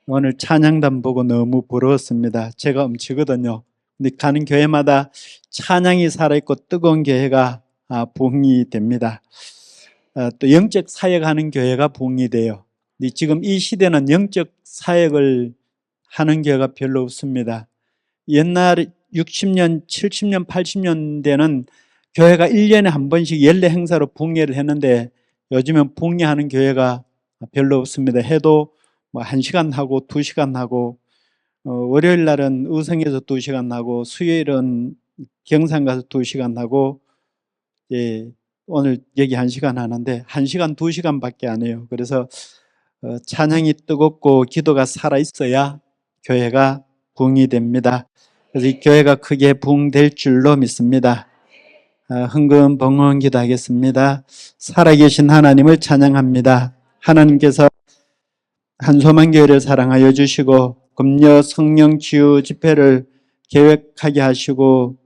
오늘 찬양단 보고 너무 부러웠습니다. 제가 음치거든요. 근데 가는 교회마다 찬양이 살아있고 뜨거운 교회가 부흥이 됩니다. 또 영적 사역하는 교회가 부흥이 돼요. 근데 지금 이 시대는 영적 사역을 하는 교회가 별로 없습니다. 옛날 60년, 70년, 80년대는 교회가 1년에 한 번씩 연례 행사로 부흥회를 했는데 요즘은 부흥회하는 교회가 별로 없습니다. 해도 뭐 1시간 하고 2시간 하고 월요일 날은 의성에서 2시간 하고 수요일은 경산 가서 2시간 하고 오늘 여기 1시간 하는데 1시간 2시간밖에 안 해요. 그래서 찬양이 뜨겁고 기도가 살아있어야 교회가 부흥이 됩니다. 그래서 이 교회가 크게 부흥될 줄로 믿습니다. 흥금벙흥 기도하겠습니다. 살아계신 하나님을 찬양합니다. 하나님께서 한소만교회를 사랑하여 주시고 금요 성령 치유 집회를 계획하게 하시고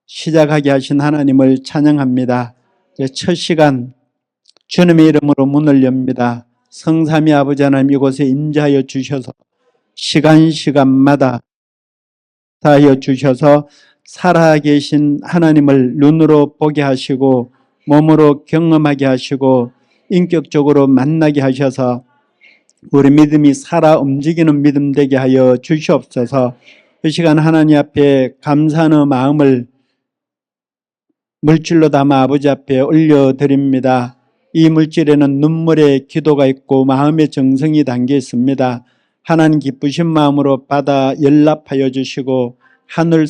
시작하게 하신 하나님을 찬양합니다. 첫 시간 주님의 이름으로 문을 엽니다. 성삼위 아버지 하나님 이곳에 임재하여 주셔서 시간마다 하여 주셔서 살아계신 하나님을 눈으로 보게 하시고 몸으로 경험하게 하시고 인격적으로 만나게 하셔서 우리 믿음이 살아 움직이는 믿음 되게 하여 주시옵소서. 이 시간 하나님 앞에 감사하는 마음을 물질로 담아 아버지 앞에 올려드립니다. 이 물질에는 눈물의 기도가 있고 마음의 정성이 담겨 있습니다. 하나님 기쁘신 마음으로 받아 연락하여 주시고 하늘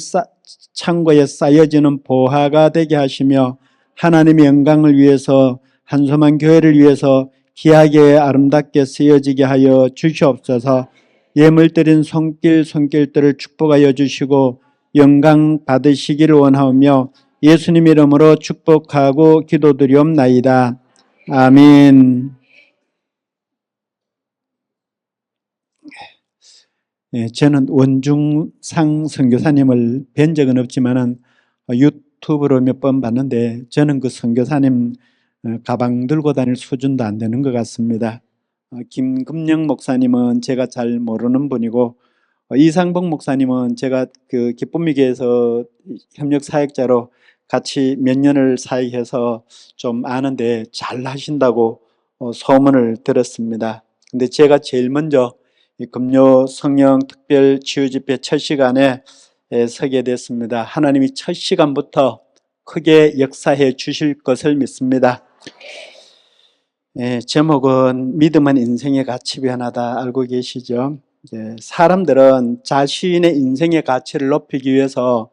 창고에 쌓여지는 보화가 되게 하시며 하나님의 영광을 위해서 한소만 교회를 위해서 귀하게 아름답게 쓰여지게 하여 주시옵소서. 예물드린 손길들을 축복하여 주시고 영광 받으시기를 원하오며 예수님 이름으로 축복하고 기도드리옵나이다. 아멘. 저는 원중상 선교사님을 뵌 적은 없지만은 유튜브로 몇 번 봤는데 저는 그 선교사님 가방 들고 다닐 수준도 안 되는 것 같습니다. 김금영 목사님은 제가 잘 모르는 분이고 이상복 목사님은 제가 그 기쁨이교회에서 협력 사역자로 같이 몇 년을 사역해서 좀 아는데 잘 하신다고 소문을 들었습니다. 근데 제가 제일 먼저 이 금요 성령 특별 치유 집회 첫 시간에 서게 됐습니다. 하나님이 첫 시간부터 크게 역사해 주실 것을 믿습니다. 제목은 믿음은 인생의 가치 변화다. 알고 계시죠? 사람들은 자신의 인생의 가치를 높이기 위해서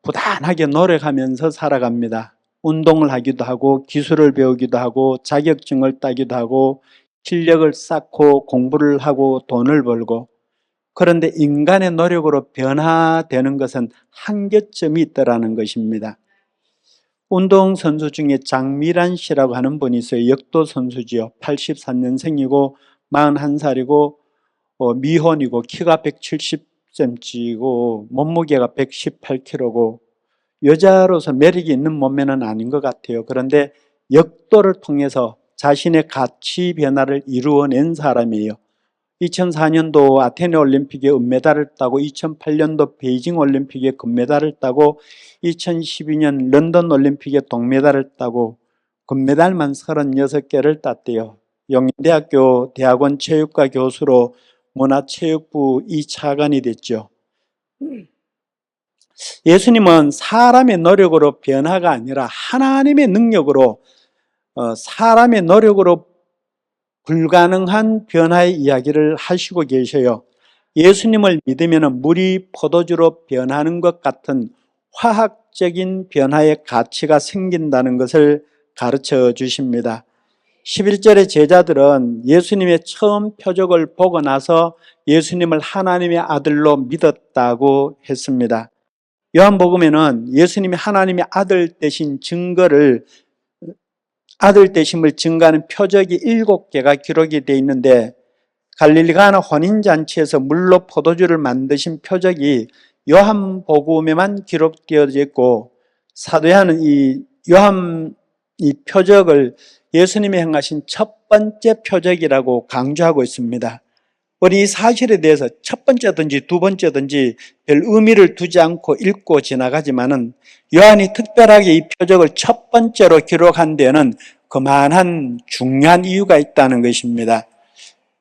부단하게 노력하면서 살아갑니다. 운동을 하기도 하고 기술을 배우기도 하고 자격증을 따기도 하고 실력을 쌓고 공부를 하고 돈을 벌고, 그런데 인간의 노력으로 변화되는 것은 한계점이 있다는 것입니다. 운동선수 중에 장미란 씨라고 하는 분이 있어요. 역도선수지요. 83년생이고 41살이고 미혼이고 키가 170cm이고 몸무게가 118kg고 여자로서 매력이 있는 몸매는 아닌 것 같아요. 그런데 역도를 통해서 자신의 가치 변화를 이루어낸 사람이에요. 2004년도 아테네 올림픽에 은메달을 따고 2008년도 베이징 올림픽에 금메달을 따고 2012년 런던 올림픽에 동메달을 따고 금메달만 36개를 땄대요. 용인대학교 대학원 체육과 교수로 문화체육부 2차관이 됐죠. 예수님은 사람의 노력으로 변화가 아니라 하나님의 능력으로, 사람의 노력으로 불가능한 변화의 이야기를 하시고 계셔요. 예수님을 믿으면 물이 포도주로 변하는 것 같은 화학적인 변화의 가치가 생긴다는 것을 가르쳐 주십니다. 11절의 제자들은 예수님의 처음 표적을 보고 나서 예수님을 하나님의 아들로 믿었다고 했습니다. 요한복음에는 예수님이 하나님의 아들 되신 증거를, 아들 되심을 증거하는 표적이 7개가 기록이 되어 있는데, 갈릴리 가나 혼인잔치에서 물로 포도주를 만드신 표적이 요한복음에만 기록되어 있고, 사도 요한은 이 표적을 예수님이 행하신 첫 번째 표적이라고 강조하고 있습니다. 우리 이 사실에 대해서 첫 번째든지 두 번째든지 별 의미를 두지 않고 읽고 지나가지만은 요한이 특별하게 이 표적을 첫 번째로 기록한 데에는 그만한 중요한 이유가 있다는 것입니다.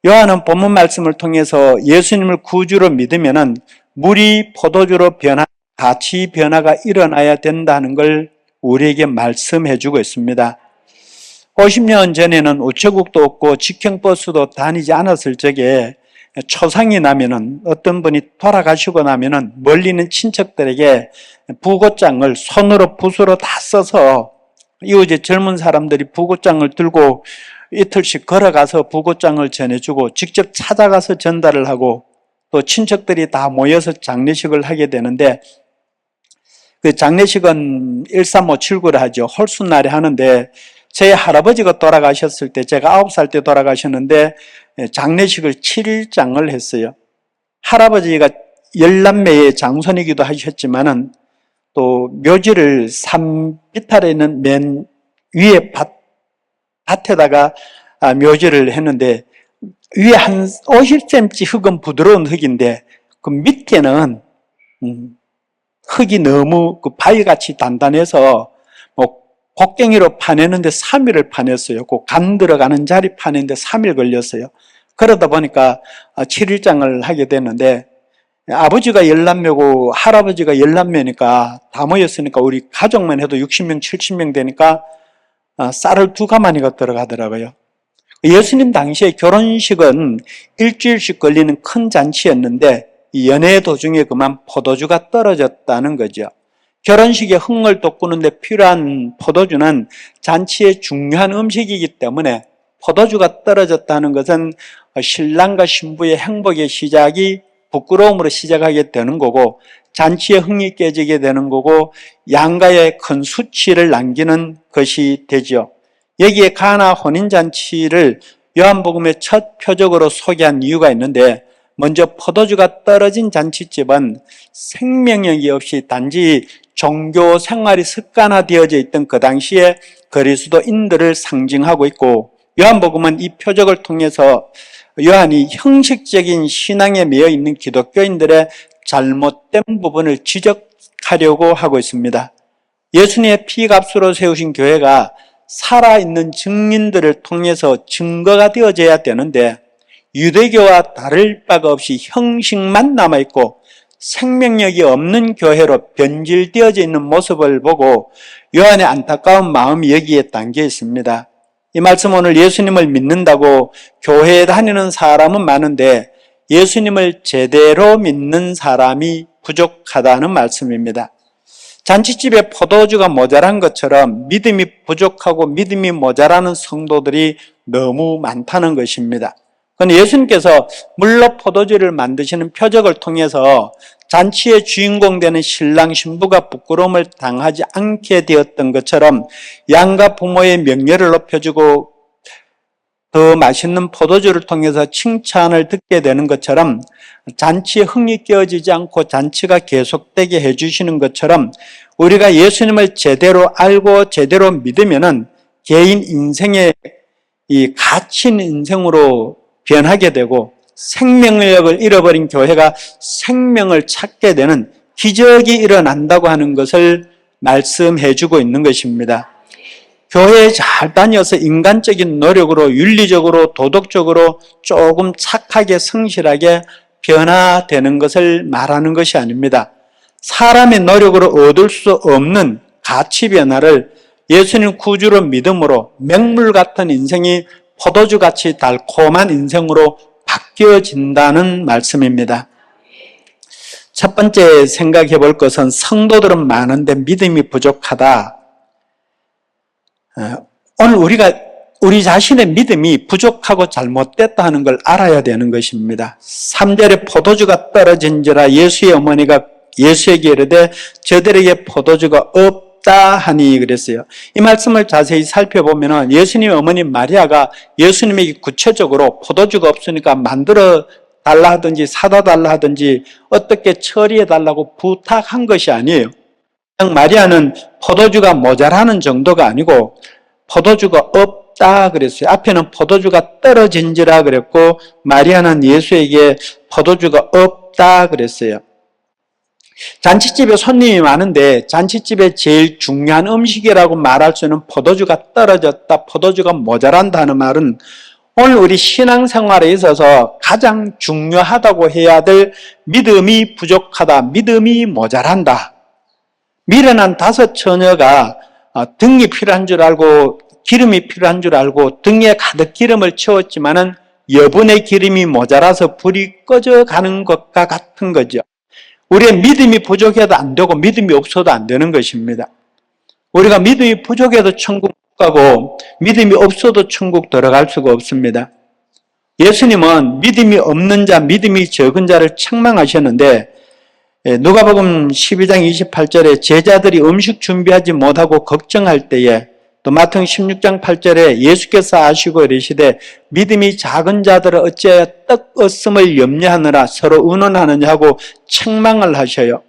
요한은 본문 말씀을 통해서 예수님을 구주로 믿으면은 물이 포도주로 가치 변화가 일어나야 된다는 걸 우리에게 말씀해 주고 있습니다. 50년 전에는 우체국도 없고 직행버스도 다니지 않았을 적에 초상이 나면은 어떤 분이 돌아가시고 나면은 멀리 있는 친척들에게 부고장을 손으로 붓으로 다 써서 이웃의 젊은 사람들이 부고장을 들고 이틀씩 걸어가서 부고장을 전해주고 직접 찾아가서 전달을 하고 또 친척들이 다 모여서 장례식을 하게 되는데 그 장례식은 13579를 하죠. 홀수날에 하는데 제 할아버지가 돌아가셨을 때 제가 9살 때 돌아가셨는데 장례식을 7일장을 했어요. 할아버지가 10남매의 장손이기도 하셨지만은 또 묘지를 산비탈에 있는 맨 위에 밭에다가 묘지를 했는데 위에 한 50cm 흙은 부드러운 흙인데 그 밑에는 흙이 너무 그 바위같이 단단해서 곡괭이로 파내는데 3일을 파냈어요. 그 간 들어가는 자리 파내는데 3일 걸렸어요. 그러다 보니까 7일장을 하게 됐는데 아버지가 10남매고 할아버지가 10남매니까 다 모였으니까 우리 가족만 해도 60명, 70명 되니까 쌀을 2가마니가 들어가더라고요. 예수님 당시에 결혼식은 일주일씩 걸리는 큰 잔치였는데 연애 도중에 그만 포도주가 떨어졌다는 거죠. 결혼식에 흥을 돋구는데 필요한 포도주는 잔치의 중요한 음식이기 때문에 포도주가 떨어졌다는 것은 신랑과 신부의 행복의 시작이 부끄러움으로 시작하게 되는 거고 잔치의 흥이 깨지게 되는 거고 양가에 큰 수치를 남기는 것이 되죠. 여기에 가나 혼인잔치를 요한복음의 첫 표적으로 소개한 이유가 있는데 먼저 포도주가 떨어진 잔치집은 생명력이 없이 단지 종교 생활이 습관화되어져 있던 그 당시에 그리스도인들을 상징하고 있고 요한복음은 이 표적을 통해서 요한이 형식적인 신앙에 매여 있는 기독교인들의 잘못된 부분을 지적하려고 하고 있습니다. 예수님의 피값으로 세우신 교회가 살아있는 증인들을 통해서 증거가 되어져야 되는데 유대교와 다를 바가 없이 형식만 남아있고 생명력이 없는 교회로 변질되어져 있는 모습을 보고 요한의 안타까운 마음이 여기에 담겨 있습니다. 이 말씀 오늘 예수님을 믿는다고 교회에 다니는 사람은 많은데 예수님을 제대로 믿는 사람이 부족하다는 말씀입니다. 잔치집에 포도주가 모자란 것처럼 믿음이 부족하고 믿음이 모자라는 성도들이 너무 많다는 것입니다. 그런데 예수님께서 물로 포도주를 만드시는 표적을 통해서 잔치의 주인공 되는 신랑 신부가 부끄러움을 당하지 않게 되었던 것처럼 양가 부모의 명예를 높여주고 더 맛있는 포도주를 통해서 칭찬을 듣게 되는 것처럼 잔치에 흥이 깨어지지 않고 잔치가 계속되게 해주시는 것처럼 우리가 예수님을 제대로 알고 제대로 믿으면은 개인 인생의 이 갇힌 인생으로 변하게 되고 생명력을 잃어버린 교회가 생명을 찾게 되는 기적이 일어난다고 하는 것을 말씀해 주고 있는 것입니다. 교회에 잘 다녀서 인간적인 노력으로 윤리적으로 도덕적으로 조금 착하게 성실하게 변화되는 것을 말하는 것이 아닙니다. 사람의 노력으로 얻을 수 없는 가치 변화를 예수님 구주로 믿음으로 맹물 같은 인생이 포도주같이 달콤한 인생으로 바뀌어진다는 말씀입니다. 첫 번째 생각해 볼 것은 성도들은 많은데 믿음이 부족하다. 오늘 우리 자신의 믿음이 부족하고 잘못됐다 하는 걸 알아야 되는 것입니다. 3절에 포도주가 떨어진지라 예수의 어머니가 예수에게 이르되 저들에게 포도주가 없다 하니 그랬어요. 이 말씀을 자세히 살펴보면 예수님의 어머니 마리아가 예수님에게 구체적으로 포도주가 없으니까 만들어 달라 하든지 사다 달라 하든지 어떻게 처리해 달라고 부탁한 것이 아니에요. 그냥 마리아는 포도주가 모자라는 정도가 아니고 포도주가 없다 그랬어요. 앞에는 포도주가 떨어진지라 그랬고 마리아는 예수에게 포도주가 없다 그랬어요. 잔치집에 손님이 많은데 잔치집에 제일 중요한 음식이라고 말할 수 있는 포도주가 떨어졌다, 포도주가 모자란다 하는 말은 오늘 우리 신앙생활에 있어서 가장 중요하다고 해야 될 믿음이 부족하다, 믿음이 모자란다. 미련한 5 처녀가 등이 필요한 줄 알고 기름이 필요한 줄 알고 등에 가득 기름을 채웠지만은 여분의 기름이 모자라서 불이 꺼져가는 것과 같은 거죠. 우리의 믿음이 부족해도 안 되고 믿음이 없어도 안 되는 것입니다. 우리가 믿음이 부족해도 천국 못 가고 믿음이 없어도 천국 들어갈 수가 없습니다. 예수님은 믿음이 없는 자, 믿음이 적은 자를 책망하셨는데 누가복음 12장 28절에 제자들이 음식 준비하지 못하고 걱정할 때에 또 마태복음 16장 8절에 예수께서 아시고 이르시되 믿음이 작은 자들은 어찌하여 떡 없음을 염려하느라 서로 의논하느냐 하고 책망을 하셔요.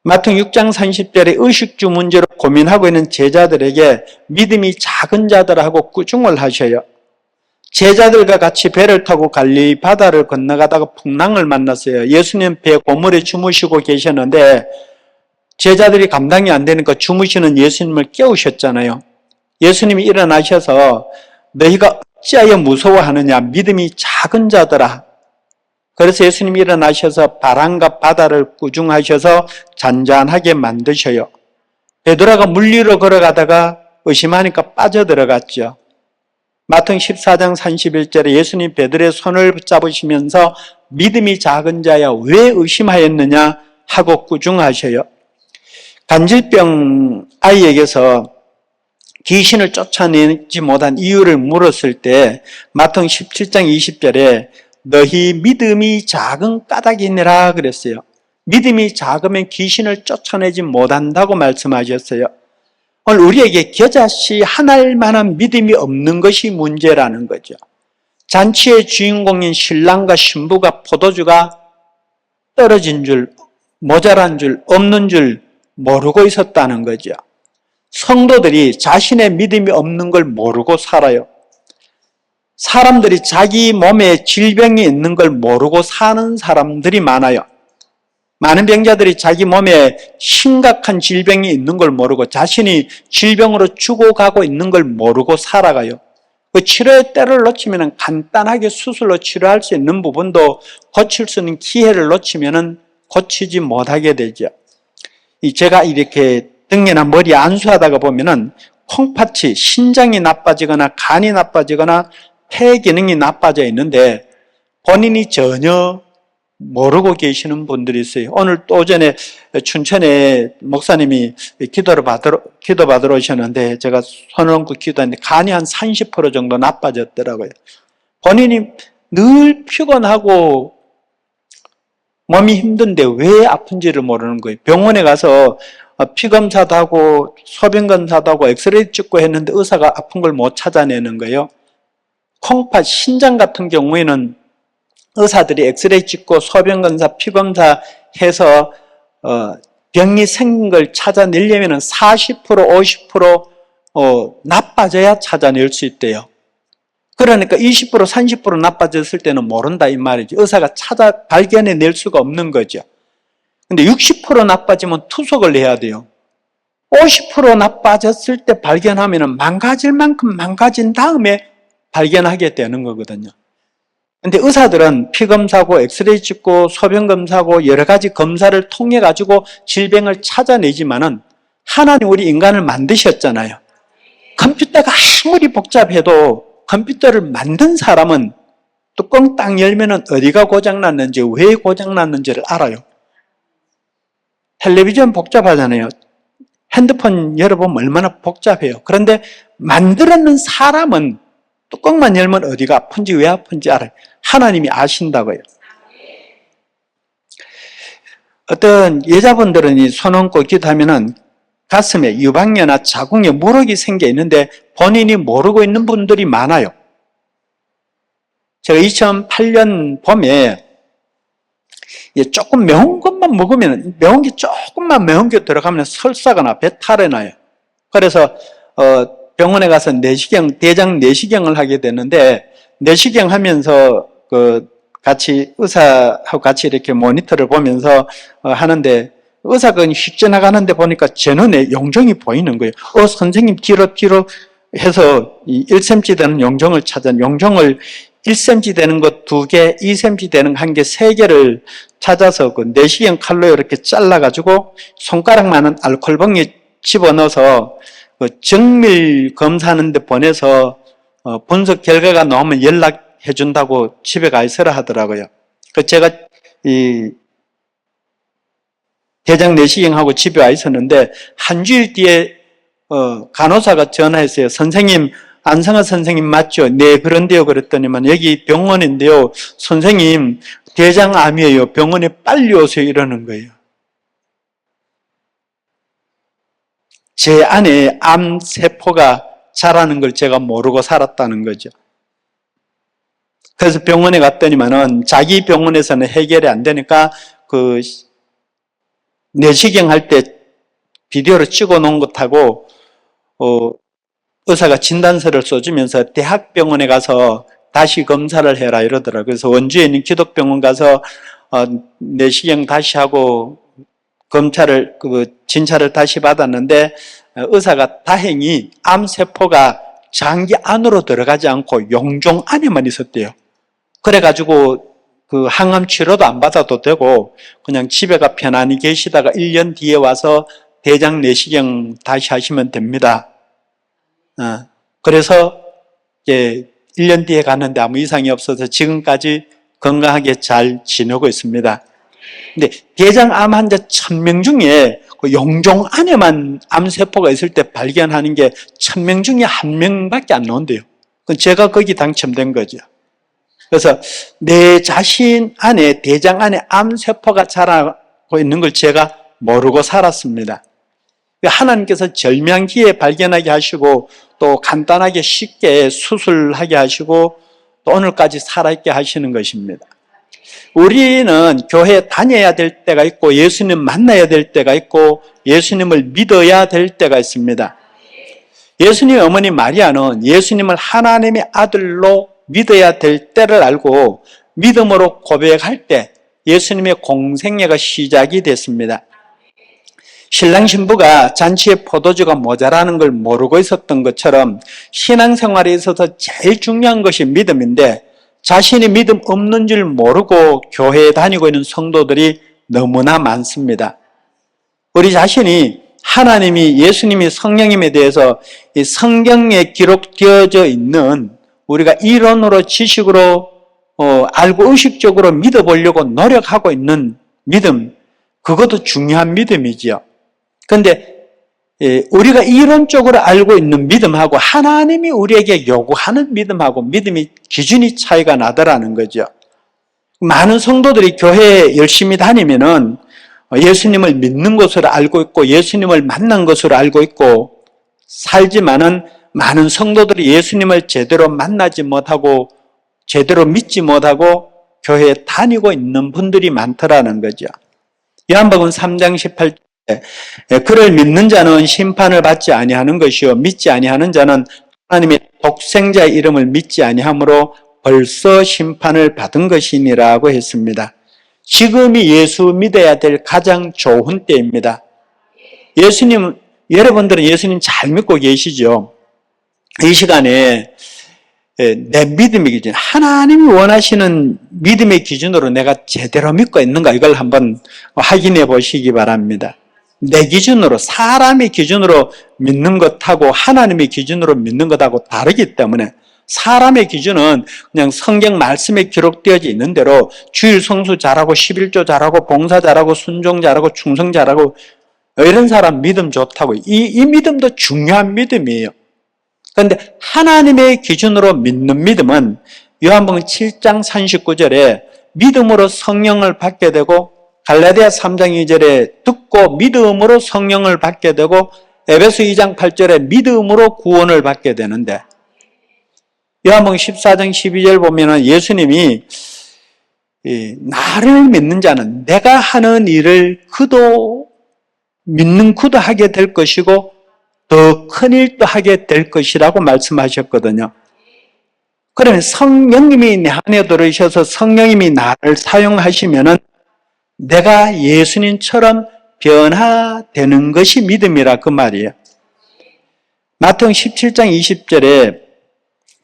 마태복음 6장 30절에 의식주 문제로 고민하고 있는 제자들에게 믿음이 작은 자들하고 꾸중을 하셔요. 제자들과 같이 배를 타고 갈릴리 바다를 건너가다가 풍랑을 만났어요. 예수님 배 고물에 주무시고 계셨는데 제자들이 감당이 안 되니까 주무시는 예수님을 깨우셨잖아요. 예수님이 일어나셔서 너희가 어찌하여 무서워하느냐, 믿음이 작은 자들아. 그래서 예수님이 일어나셔서 바람과 바다를 꾸중하셔서 잔잔하게 만드셔요. 베드로가 물 위로 걸어가다가 의심하니까 빠져들어갔죠. 마태복음 14장 31절에 예수님 베드로의 손을 붙잡으시면서 믿음이 작은 자야 왜 의심하였느냐 하고 꾸중하셔요. 간질병 아이에게서 귀신을 쫓아내지 못한 이유를 물었을 때 마태복음 17장 20절에 너희 믿음이 작은 까닭이니라 그랬어요. 믿음이 작으면 귀신을 쫓아내지 못한다고 말씀하셨어요. 오늘 우리에게 겨자씨 하나일 만한 믿음이 없는 것이 문제라는 거죠. 잔치의 주인공인 신랑과 신부가 포도주가 떨어진 줄, 모자란 줄, 없는 줄 모르고 있었다는 거죠. 성도들이 자신의 믿음이 없는 걸 모르고 살아요. 사람들이 자기 몸에 질병이 있는 걸 모르고 사는 사람들이 많아요. 많은 병자들이 자기 몸에 심각한 질병이 있는 걸 모르고 자신이 질병으로 죽어가고 있는 걸 모르고 살아가요. 그 치료의 때를 놓치면 간단하게 수술로 치료할 수 있는 부분도 고칠 수 있는 기회를 놓치면 고치지 못하게 되죠. 제가 이렇게 등이나 머리에 안수하다가 보면은 콩팥이 신장이 나빠지거나 간이 나빠지거나 폐 기능이 나빠져 있는데 본인이 전혀 모르고 계시는 분들이 있어요. 오늘 또 오전에 춘천에 목사님이 기도 받으러 오셨는데 제가 손을 얹고 기도했는데 간이 한 30% 정도 나빠졌더라고요. 본인이 늘 피곤하고 몸이 힘든데 왜 아픈지를 모르는 거예요. 병원에 가서 피검사도 하고 소변검사도 하고 엑스레이 찍고 했는데 의사가 아픈 걸 못 찾아내는 거예요. 콩팥, 신장 같은 경우에는 의사들이 엑스레이 찍고 소변검사, 피검사 해서 병이 생긴 걸 찾아내려면 40%, 50% 나빠져야 찾아낼 수 있대요. 그러니까 20%, 30% 나빠졌을 때는 모른다 이 말이죠. 의사가 발견해낼 수가 없는 거죠. 근데 60% 나빠지면 투석을 해야 돼요. 50% 나빠졌을 때 발견하면 망가질 만큼 망가진 다음에 발견하게 되는 거거든요. 근데 의사들은 피검사고 엑스레이 찍고 소변검사고 여러 가지 검사를 통해 가지고 질병을 찾아내지만은 하나님 우리 인간을 만드셨잖아요. 컴퓨터가 아무리 복잡해도 컴퓨터를 만든 사람은 뚜껑 딱 열면은 어디가 고장났는지 왜 고장났는지를 알아요. 텔레비전 복잡하잖아요. 핸드폰 열어보면 얼마나 복잡해요. 그런데 만들었는 사람은 뚜껑만 열면 어디가 아픈지 왜 아픈지 알아요. 하나님이 아신다고요. 어떤 여자분들은 이 손 얹고 기도하면은 가슴에 유방염이나 자궁에 물혹이 생겨 있는데 본인이 모르고 있는 분들이 많아요. 제가 2008년 봄에 조금 매운 것만 먹으면 조금만 매운 게 들어가면 설사가 나, 배탈이 나요. 그래서 병원에 가서 대장 내시경을 하게 되는데, 내시경 하면서 같이 의사하고 같이 이렇게 모니터를 보면서 하는데, 의사가 휙 지나가는데 보니까 제 눈에 용종이 보이는 거예요. 선생님 뒤로 해서 이 1cm 되는 용종을 용종을 1cm 되는 것 2개, 2cm 되는 거 1개, 3개를 찾아서 그 내시경 칼로 이렇게 잘라가지고 손가락만한 알코올봉에 집어넣어서 정밀 검사하는데 보내서 분석 결과가 나오면 연락해 준다고 집에 가 있으라 하더라고요. 제가 이 대장 내시경하고 집에 와 있었는데 한 주일 뒤에 간호사가 전화했어요. 선생님, 안성아 선생님 맞죠? 네, 그런데요. 그랬더니만 여기 병원인데요. 선생님, 대장암이에요. 병원에 빨리 오세요. 이러는 거예요. 제 안에 암세포가 자라는 걸 제가 모르고 살았다는 거죠. 그래서 병원에 갔더니만은 자기 병원에서는 해결이 안 되니까 내시경 할 때 비디오로 찍어 놓은 것하고 의사가 진단서를 써주면서 대학병원에 가서 다시 검사를 해라 이러더라고요. 그래서 원주에 있는 기독병원 가서 내시경 다시 하고 진찰을 다시 받았는데 의사가 다행히 암세포가 장기 안으로 들어가지 않고 용종 안에만 있었대요. 그래가지고 항암 치료도 안 받아도 되고 그냥 집에 가 편안히 계시다가 1년 뒤에 와서 대장 내시경 다시 하시면 됩니다. 그래서 이제 1년 뒤에 갔는데 아무 이상이 없어서 지금까지 건강하게 잘 지내고 있습니다. 근데 대장암 환자 1000명 중에 그 용종 안에만 암세포가 있을 때 발견하는 게 1000명 중에 1명밖에 안 나온대요. 제가 거기 당첨된 거죠. 그래서 내 자신 안에, 대장 안에 암세포가 자라고 있는 걸 제가 모르고 살았습니다. 하나님께서 절명기에 발견하게 하시고 또 간단하게 쉽게 수술하게 하시고 또 오늘까지 살아있게 하시는 것입니다. 우리는 교회에 다녀야 될 때가 있고 예수님 만나야 될 때가 있고 예수님을 믿어야 될 때가 있습니다. 예수님의 어머니 마리아는 예수님을 하나님의 아들로 믿어야 될 때를 알고 믿음으로 고백할 때 예수님의 공생애가 시작이 됐습니다. 신랑 신부가 잔치에 포도주가 모자라는 걸 모르고 있었던 것처럼 신앙생활에 있어서 제일 중요한 것이 믿음인데 자신이 믿음 없는 줄 모르고 교회에 다니고 있는 성도들이 너무나 많습니다. 우리 자신이 하나님이 예수님이 성령님에 대해서 이 성경에 기록되어져 있는 우리가 이론으로 지식으로 알고 의식적으로 믿어보려고 노력하고 있는 믿음, 그것도 중요한 믿음이지요. 그런데 우리가 이론적으로 알고 있는 믿음하고 하나님이 우리에게 요구하는 믿음하고 믿음이 기준이 차이가 나더라는 거죠. 많은 성도들이 교회에 열심히 다니면은 예수님을 믿는 것으로 알고 있고 예수님을 만난 것으로 알고 있고 살지만은 많은 성도들이 예수님을 제대로 만나지 못하고 제대로 믿지 못하고 교회에 다니고 있는 분들이 많더라는 거죠. 요한복음 3장 18절 그를 믿는 자는 심판을 받지 아니하는 것이요 믿지 아니하는 자는 하나님의 독생자의 이름을 믿지 아니하므로 벌써 심판을 받은 것이니라고 했습니다. 지금이 예수 믿어야 될 가장 좋은 때입니다. 여러분들은 예수님 잘 믿고 계시죠? 이 시간에 내 믿음의 기준, 하나님이 원하시는 믿음의 기준으로 내가 제대로 믿고 있는가 이걸 한번 확인해 보시기 바랍니다. 내 기준으로, 사람의 기준으로 믿는 것하고 하나님의 기준으로 믿는 것하고 다르기 때문에 사람의 기준은 그냥 성경 말씀에 기록되어져 있는 대로 주일 성수 잘하고 11조 잘하고 봉사 잘하고 순종 잘하고 충성 잘하고 이런 사람 믿음 좋다고. 이 믿음도 중요한 믿음이에요. 그런데 하나님의 기준으로 믿는 믿음은 요한복음 7장 39절에 믿음으로 성령을 받게 되고 갈라디아 3장 2절에 듣고 믿음으로 성령을 받게 되고 에베소 2장 8절에 믿음으로 구원을 받게 되는데 요한복음 14장 12절 보면은 예수님이 나를 믿는 자는 내가 하는 일을 그도 믿는 그도 하게 될 것이고 더 큰 일도 하게 될 것이라고 말씀하셨거든요. 그러면 성령님이 내 안에 들어오셔서 성령님이 나를 사용하시면은 내가 예수님처럼 변화되는 것이 믿음이라 그 말이에요. 마태복음 17장 20절에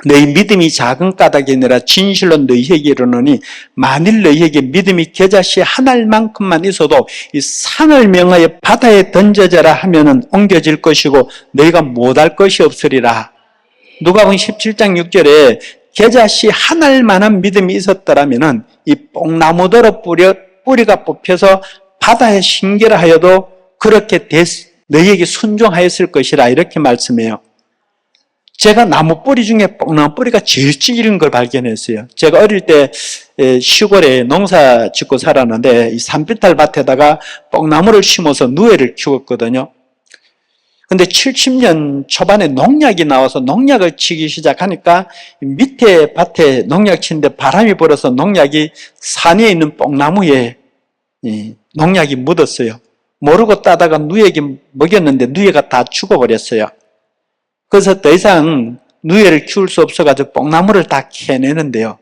너희 믿음이 작은 까닭이 아니라 진실로 너희에게 이르노니 만일 너희에게 믿음이 겨자씨 한 알만큼만 있어도 이 산을 명하여 바다에 던져져라 하면은 옮겨질 것이고 너희가 못할 것이 없으리라. 누가복음 17장 6절에 겨자씨 한 알만한 믿음이 있었더라면은 이 뽕나무더러 뿌리가 뽑혀서 바다에 심기라 하여도 그렇게 너희에게 순종하였을 것이라 이렇게 말씀해요. 제가 나무 뿌리 중에 뽕나무 뿌리가 제일 찌른 걸 발견했어요. 제가 어릴 때 시골에 농사 짓고 살았는데 이 산비탈 밭에다가 뽕나무를 심어서 누에를 키웠거든요. 근데 70년 초반에 농약이 나와서 농약을 치기 시작하니까 밑에 밭에 농약 치는데 바람이 불어서 농약이 산 위에 있는 뽕나무에 농약이 묻었어요. 모르고 따다가 누에게 먹였는데 누에가 다 죽어버렸어요. 그래서 더 이상 누에를 키울 수 없어가지고 뽕나무를 다 캐내는데요.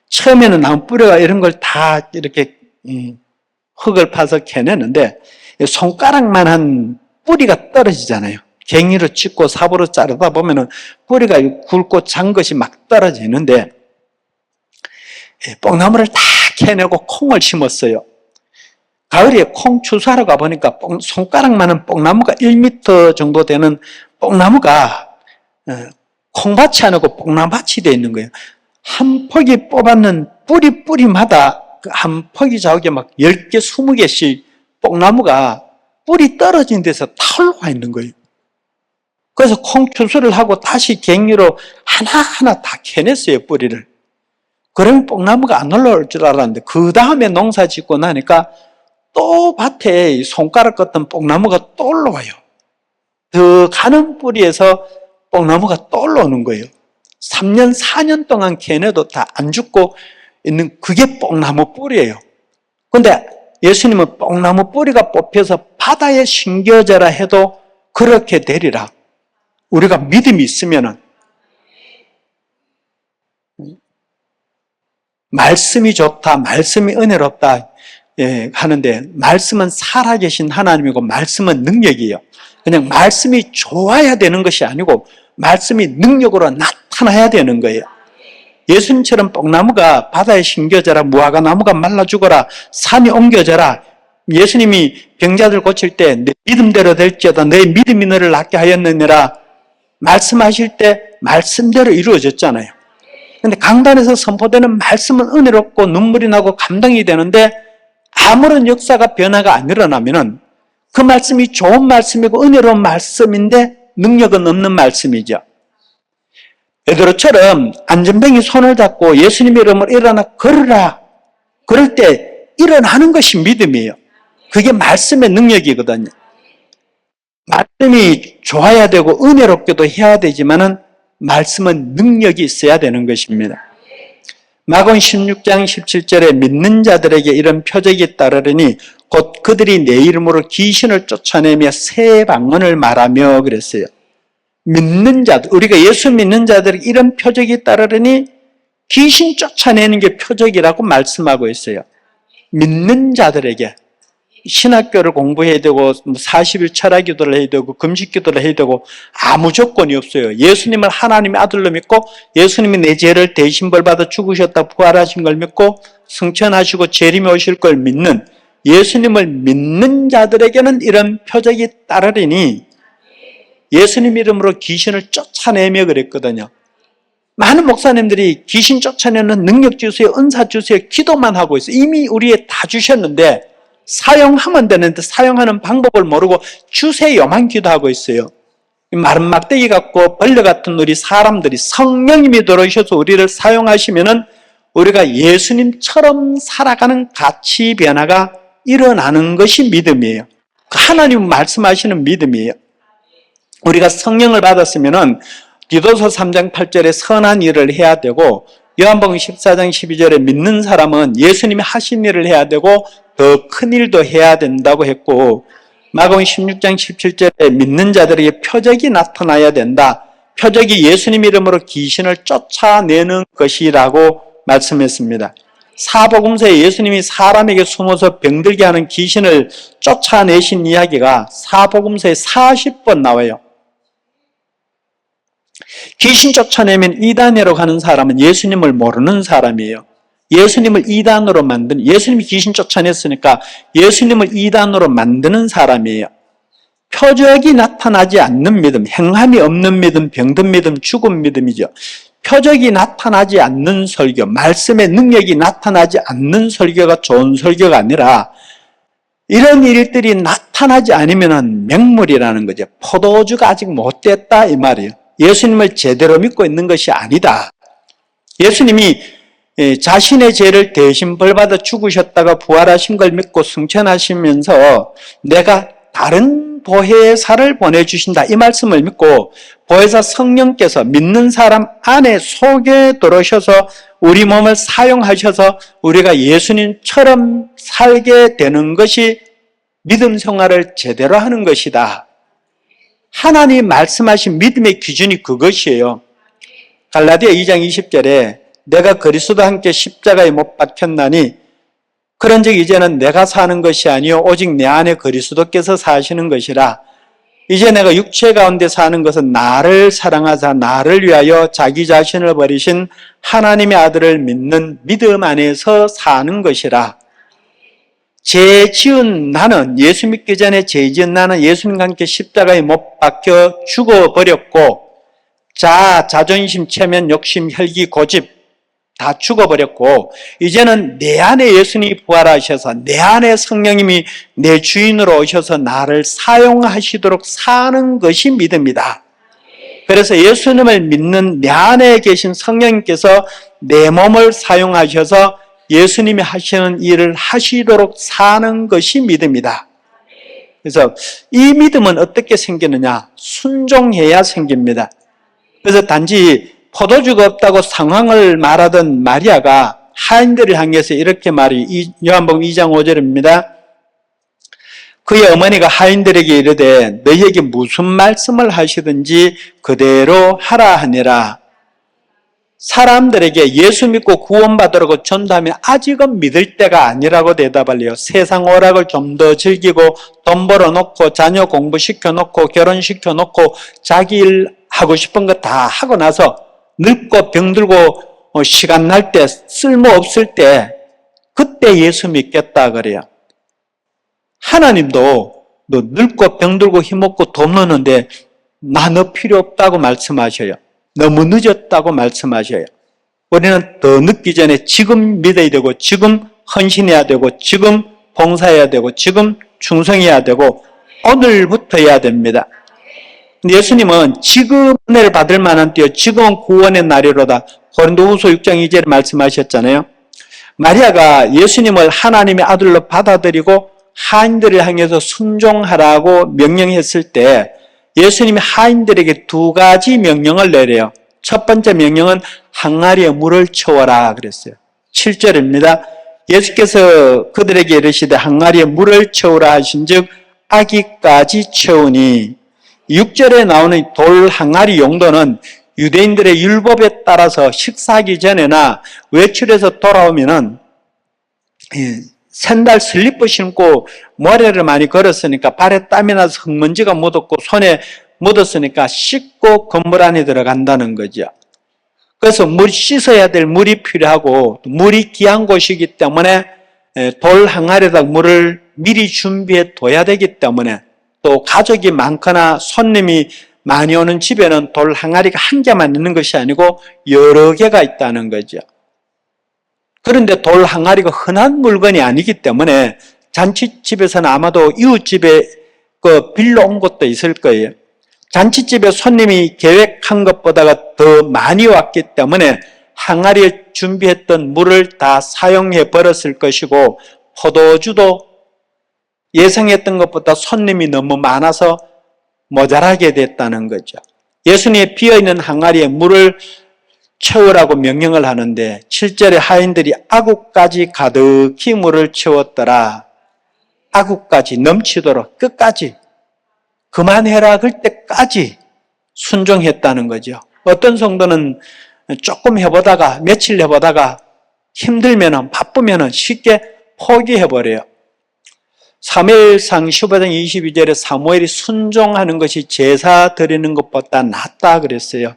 처음에는 나무 뿌리가 이런 걸 다 이렇게 흙을 파서 캐내는데 손가락만한 뿌리가 떨어지잖아요. 갱이로 찢고 삽으로 자르다 보면은 뿌리가 굵고 잔 것이 막 떨어지는데 뽕나무를 다 캐내고 콩을 심었어요. 가을에 콩 추수하러 가보니까 손가락만한 뽕나무가 1m 정도 되는 뽕나무가 콩밭이 아니고 뽕나무밭이 되어 있는 거예요. 한 포기 뽑았는 뿌리마다 한 포기 자국에 막 10개, 20개씩 뽕나무가 뿌리 떨어진 데서 다 올라와 있는 거예요. 그래서 콩 추수를 하고 다시 갱이로 하나하나 다 캐냈어요, 뿌리를. 그러면 뽕나무가 안 올라올 줄 알았는데 그 다음에 농사 짓고 나니까 또 밭에 손가락 같은 뽕나무가 또 올라와요. 더 가는 뿌리에서 뽕나무가 또 올라오는 거예요. 3년, 4년 동안 캐내도 다 안 죽고 있는 그게 뽕나무 뿌리예요. 그런데 예수님은 뽕나무 뿌리가 뽑혀서 바다에 심겨져라 해도 그렇게 되리라. 우리가 믿음이 있으면은 말씀이 좋다, 말씀이 은혜롭다 하는데 말씀은 살아계신 하나님이고 말씀은 능력이에요. 그냥 말씀이 좋아야 되는 것이 아니고 말씀이 능력으로 나타나야 되는 거예요. 예수님처럼 뽕나무가 바다에 심겨져라, 무화과 나무가 말라 죽어라, 산이 옮겨져라. 예수님이 병자들 고칠 때 내 믿음대로 될지어다 내 믿음이 너를 낫게 하였느니라 말씀하실 때 말씀대로 이루어졌잖아요. 그런데 강단에서 선포되는 말씀은 은혜롭고 눈물이 나고 감동이 되는데 아무런 역사가 변화가 안 일어나면은 그 말씀이 좋은 말씀이고 은혜로운 말씀인데 능력은 없는 말씀이죠. 베드로처럼 안전뱅이 손을 잡고 예수님의 이름으로 일어나 걸으라. 그럴 때 일어나는 것이 믿음이에요. 그게 말씀의 능력이거든요. 말씀이 좋아야 되고 은혜롭게도 해야 되지만은 말씀은 능력이 있어야 되는 것입니다. 마가복음 16장 17절에 믿는 자들에게 이런 표적이 따르리니 곧 그들이 내 이름으로 귀신을 쫓아내며 새 방언을 말하며 그랬어요. 믿는 자들, 우리가 예수 믿는 자들에게 이런 표적이 따르니 귀신 쫓아내는 게 표적이라고 말씀하고 있어요. 믿는 자들에게 신학교를 공부해야 되고 40일 철학기도를 해야 되고 금식기도를 해야 되고 아무 조건이 없어요. 예수님을 하나님의 아들로 믿고 예수님이 내 죄를 대신 벌받아 죽으셨다 부활하신 걸 믿고 승천하시고 재림에 오실 걸 믿는 예수님을 믿는 자들에게는 이런 표적이 따르리니 예수님 이름으로 귀신을 쫓아내며 그랬거든요. 많은 목사님들이 귀신 쫓아내는 능력 주세요, 은사 주세요, 기도만 하고 있어요. 이미 우리에 다 주셨는데 사용하면 되는데 사용하는 방법을 모르고 주세요만 기도하고 있어요. 마른 막대기 같고 벌레 같은 우리 사람들이 성령님이 들어오셔서 우리를 사용하시면은 우리가 예수님처럼 살아가는 가치 변화가 일어나는 것이 믿음이에요. 하나님 말씀하시는 믿음이에요. 우리가 성령을 받았으면은 디도서 3장 8절에 선한 일을 해야 되고 요한복음 14장 12절에 믿는 사람은 예수님이 하신 일을 해야 되고 더 큰 일도 해야 된다고 했고 마가복음 16장 17절에 믿는 자들에게 표적이 나타나야 된다. 표적이 예수님 이름으로 귀신을 쫓아내는 것이라고 말씀했습니다. 사복음서에 예수님이 사람에게 숨어서 병들게 하는 귀신을 쫓아내신 이야기가 사복음서에 40번 나와요. 귀신 쫓아내면 이단으로 가는 사람은 예수님을 모르는 사람이에요. 예수님을 이단으로 만드는, 예수님이 귀신 쫓아냈으니까 예수님을 이단으로 만드는 사람이에요. 표적이 나타나지 않는 믿음, 행함이 없는 믿음, 병든 믿음, 죽은 믿음이죠. 표적이 나타나지 않는 설교, 말씀의 능력이 나타나지 않는 설교가 좋은 설교가 아니라 이런 일들이 나타나지 않으면 맹물이라는 거죠. 포도주가 아직 못 됐다 이 말이에요. 예수님을 제대로 믿고 있는 것이 아니다. 예수님이 자신의 죄를 대신 벌받아 죽으셨다가 부활하신 걸 믿고 승천하시면서 내가 다른 보혜사를 보내주신다 이 말씀을 믿고 보혜사 성령께서 믿는 사람 안에 속에 들어오셔서 우리 몸을 사용하셔서 우리가 예수님처럼 살게 되는 것이 믿음 생활을 제대로 하는 것이다. 하나님 말씀하신 믿음의 기준이 그것이에요. 갈라디아 2장 20절에 내가 그리스도와 함께 십자가에 못 박혔나니 그런즉 이제는 내가 사는 것이 아니요 오직 내 안에 그리스도께서 사시는 것이라. 이제 내가 육체 가운데 사는 것은 나를 사랑하사 나를 위하여 자기 자신을 버리신 하나님의 아들을 믿는 믿음 안에서 사는 것이라. 죄 지은 나는, 예수 믿기 전에 죄 지은 나는 예수님과 함께 십자가에 못 박혀 죽어버렸고 자존심, 체면, 욕심, 혈기, 고집 다 죽어버렸고 이제는 내 안에 예수님이 부활하셔서 내 안에 성령님이 내 주인으로 오셔서 나를 사용하시도록 사는 것이 믿음이다. 그래서 예수님을 믿는 내 안에 계신 성령님께서 내 몸을 사용하셔서 예수님이 하시는 일을 하시도록 사는 것이 믿음이다. 그래서 이 믿음은 어떻게 생기느냐? 순종해야 생깁니다. 그래서 단지 포도주가 없다고 상황을 말하던 마리아가 하인들을 향해서 이렇게 요한복음 2장 5절입니다. 그의 어머니가 하인들에게 이르되 너희에게 무슨 말씀을 하시든지 그대로 하라 하니라. 사람들에게 예수 믿고 구원받으라고 전도하면 아직은 믿을 때가 아니라고 대답하래요. 세상 오락을 좀 더 즐기고 돈 벌어놓고 자녀 공부시켜놓고 결혼시켜놓고 자기 일 하고 싶은 거 다 하고 나서 늙고 병들고 시간 날 때 쓸모없을 때 그때 예수 믿겠다 그래요. 하나님도 너 늙고 병들고 힘없고 돈 없는데 나 너 필요 없다고 말씀하셔요. 너무 늦었다고 말씀하셔요. 우리는 더 늦기 전에 지금 믿어야 되고 지금 헌신해야 되고 지금 봉사해야 되고 지금 충성해야 되고 오늘부터 해야 됩니다. 예수님은 지금 은혜를 받을 만한 때요 지금은 구원의 날이로다. 고린도후서 6장 2절에 말씀하셨잖아요. 마리아가 예수님을 하나님의 아들로 받아들이고 하인들을 향해서 순종하라고 명령했을 때 예수님이 하인들에게 두 가지 명령을 내려요. 첫 번째 명령은 항아리에 물을 채워라 그랬어요. 7절입니다. 예수께서 그들에게 이르시되 항아리에 물을 채우라 하신즉 아기까지 채우니 6절에 나오는 돌 항아리 용도는 유대인들의 율법에 따라서 식사하기 전에나 외출해서 돌아오면은 샌들 슬리퍼 신고 모래를 많이 걸었으니까 발에 땀이 나서 흙먼지가 묻었고 손에 묻었으니까 씻고 건물 안에 들어간다는 거죠. 그래서 씻어야 될 물이 필요하고 물이 귀한 곳이기 때문에 돌 항아리에다 물을 미리 준비해 둬야 되기 때문에 또 가족이 많거나 손님이 많이 오는 집에는 돌 항아리가 한 개만 있는 것이 아니고 여러 개가 있다는 거죠. 그런데 돌 항아리가 흔한 물건이 아니기 때문에 잔치집에서는 아마도 이웃집에 빌려 온 것도 있을 거예요. 잔치집에 손님이 계획한 것보다가 더 많이 왔기 때문에 항아리에 준비했던 물을 다 사용해 버렸을 것이고 포도주도 예상했던 것보다 손님이 너무 많아서 모자라게 됐다는 거죠. 예수님의 비어있는 항아리에 물을 채우라고 명령을 하는데 7절에 하인들이 아구까지 가득히 물을 채웠더라. 아구까지 넘치도록 끝까지 그만해라 그럴 때까지 순종했다는 거죠. 어떤 성도는 조금 해보다가 며칠 해보다가 힘들면은 바쁘면은 쉽게 포기해버려요. 사무엘상 15장 22절에 사무엘이 순종하는 것이 제사 드리는 것보다 낫다 그랬어요.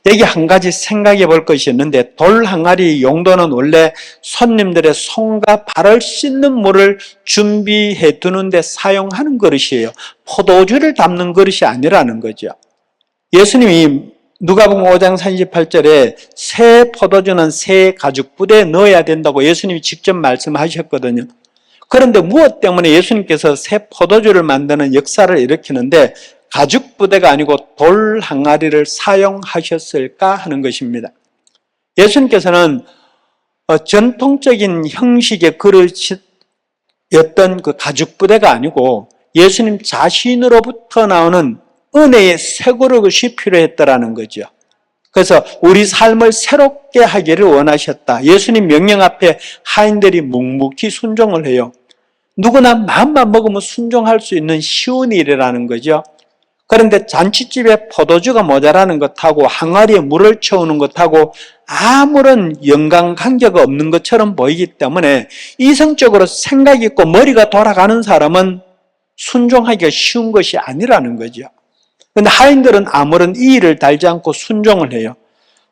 여기 한 가지 생각해 볼 것이 있는데, 돌 항아리 용도는 원래 손님들의 손과 발을 씻는 물을 준비해 두는데 사용하는 그릇이에요. 포도주를 담는 그릇이 아니라는 거죠. 예수님이 누가복음 5장 38절에 새 포도주는 새 가죽 부대에 넣어야 된다고 예수님이 직접 말씀하셨거든요. 그런데 무엇 때문에 예수님께서 새 포도주를 만드는 역사를 일으키는데 가죽 부대가 아니고 돌 항아리를 사용하셨을까 하는 것입니다. 예수님께서는 전통적인 형식의 그릇이었던 그 가죽 부대가 아니고 예수님 자신으로부터 나오는 은혜의 새 그릇이 필요했다라는 거죠. 그래서 우리 삶을 새롭게 하기를 원하셨다. 예수님 명령 앞에 하인들이 묵묵히 순종을 해요. 누구나 마음만 먹으면 순종할 수 있는 쉬운 일이라는 거죠. 그런데 잔치집에 포도주가 모자라는 것하고 항아리에 물을 채우는 것하고 아무런 연관관계가 없는 것처럼 보이기 때문에 이성적으로 생각 있고 머리가 돌아가는 사람은 순종하기가 쉬운 것이 아니라는 거죠. 그런데 하인들은 아무런 이의를 달지 않고 순종을 해요.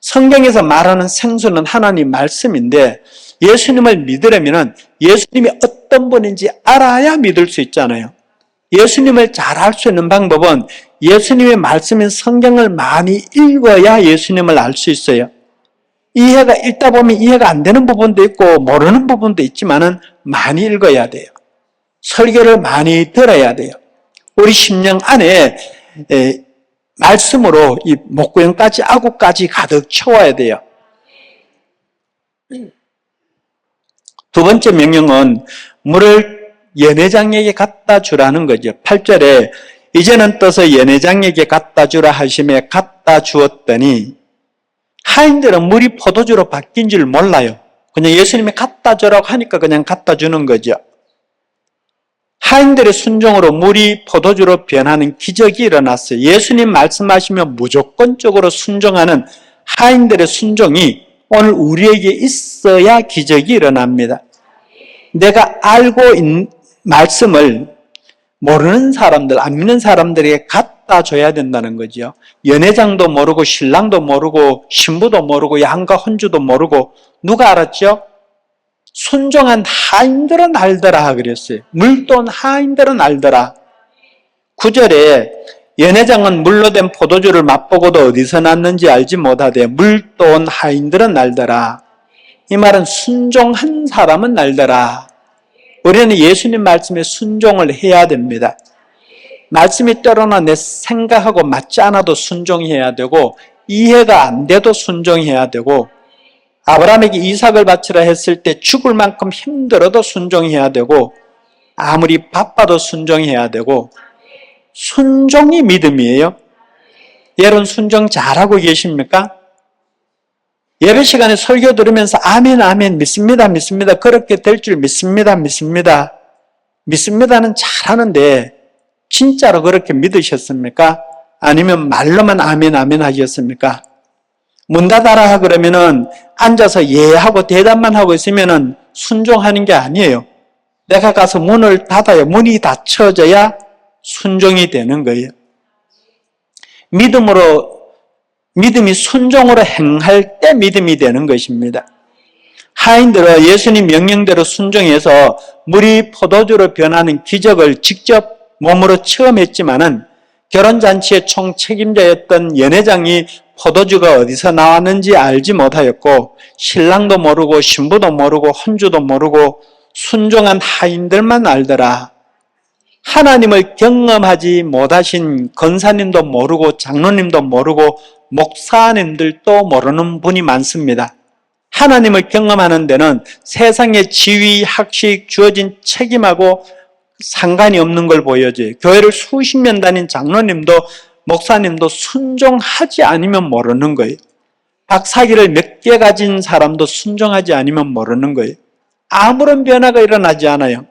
성경에서 말하는 생수는 하나님 말씀인데 예수님을 믿으려면 예수님이 어떤 분인지 알아야 믿을 수 있잖아요. 예수님을 잘 알 수 있는 방법은 예수님의 말씀인 성경을 많이 읽어야 예수님을 알 수 있어요. 읽다 보면 이해가 안 되는 부분도 있고 모르는 부분도 있지만은 많이 읽어야 돼요. 설교를 많이 들어야 돼요. 우리 심령 안에 말씀으로 이 목구멍까지 아구까지 가득 채워야 돼요. 두 번째 명령은 물을 연회장에게 갖다 주라는 거죠. 8절에 이제는 떠서 연회장에게 갖다 주라 하심에 갖다 주었더니 하인들은 물이 포도주로 바뀐 줄 몰라요. 그냥 예수님이 갖다 주라고 하니까 그냥 갖다 주는 거죠. 하인들의 순종으로 물이 포도주로 변하는 기적이 일어났어요. 예수님 말씀하시면 무조건적으로 순종하는 하인들의 순종이 오늘 우리에게 있어야 기적이 일어납니다. 내가 알고 있는 말씀을 모르는 사람들, 안 믿는 사람들에게 갖다 줘야 된다는 거죠. 연회장도 모르고 신랑도 모르고 신부도 모르고 양가 혼주도 모르고 누가 알았죠? 순종한 하인들은 알더라 그랬어요. 물돈 하인들은 알더라. 9절에 연회장은 물로 된 포도주를 맛보고도 어디서 났는지 알지 못하되 물돈 하인들은 알더라. 이 말은 순종한 사람은 알더라. 우리는 예수님 말씀에 순종을 해야 됩니다. 말씀이 때로는 내 생각하고 맞지 않아도 순종해야 되고 이해가 안 돼도 순종해야 되고 아브라함에게 이삭을 바치라 했을 때 죽을 만큼 힘들어도 순종해야 되고 아무리 바빠도 순종해야 되고 순종이 믿음이에요. 여러분 순종 잘하고 계십니까? 예배 시간에 설교 들으면서 아멘 아멘 믿습니다 믿습니다 그렇게 될 줄 믿습니다 믿습니다 믿습니다는 잘하는데 진짜로 그렇게 믿으셨습니까? 아니면 말로만 아멘 아멘 하셨습니까? 문 닫아라 그러면은 앉아서 예 하고 대답만 하고 있으면은 순종하는 게 아니에요. 내가 가서 문을 닫아야 문이 닫혀져야 순종이 되는 거예요. 믿음이 순종으로 행할 때 믿음이 되는 것입니다. 하인들은 예수님 명령대로 순종해서 물이 포도주로 변하는 기적을 직접 몸으로 체험했지만은 결혼잔치의 총책임자였던 연회장이 포도주가 어디서 나왔는지 알지 못하였고 신랑도 모르고 신부도 모르고 혼주도 모르고 순종한 하인들만 알더라. 하나님을 경험하지 못하신 권사님도 모르고 장로님도 모르고 목사님들도 모르는 분이 많습니다. 하나님을 경험하는 데는 세상의 지위, 학식, 주어진 책임하고 상관이 없는 걸 보여줘요. 교회를 수십 년 다닌 장로님도 목사님도 순종하지 않으면 모르는 거예요. 박사기를 몇 개 가진 사람도 순종하지 않으면 모르는 거예요. 아무런 변화가 일어나지 않아요.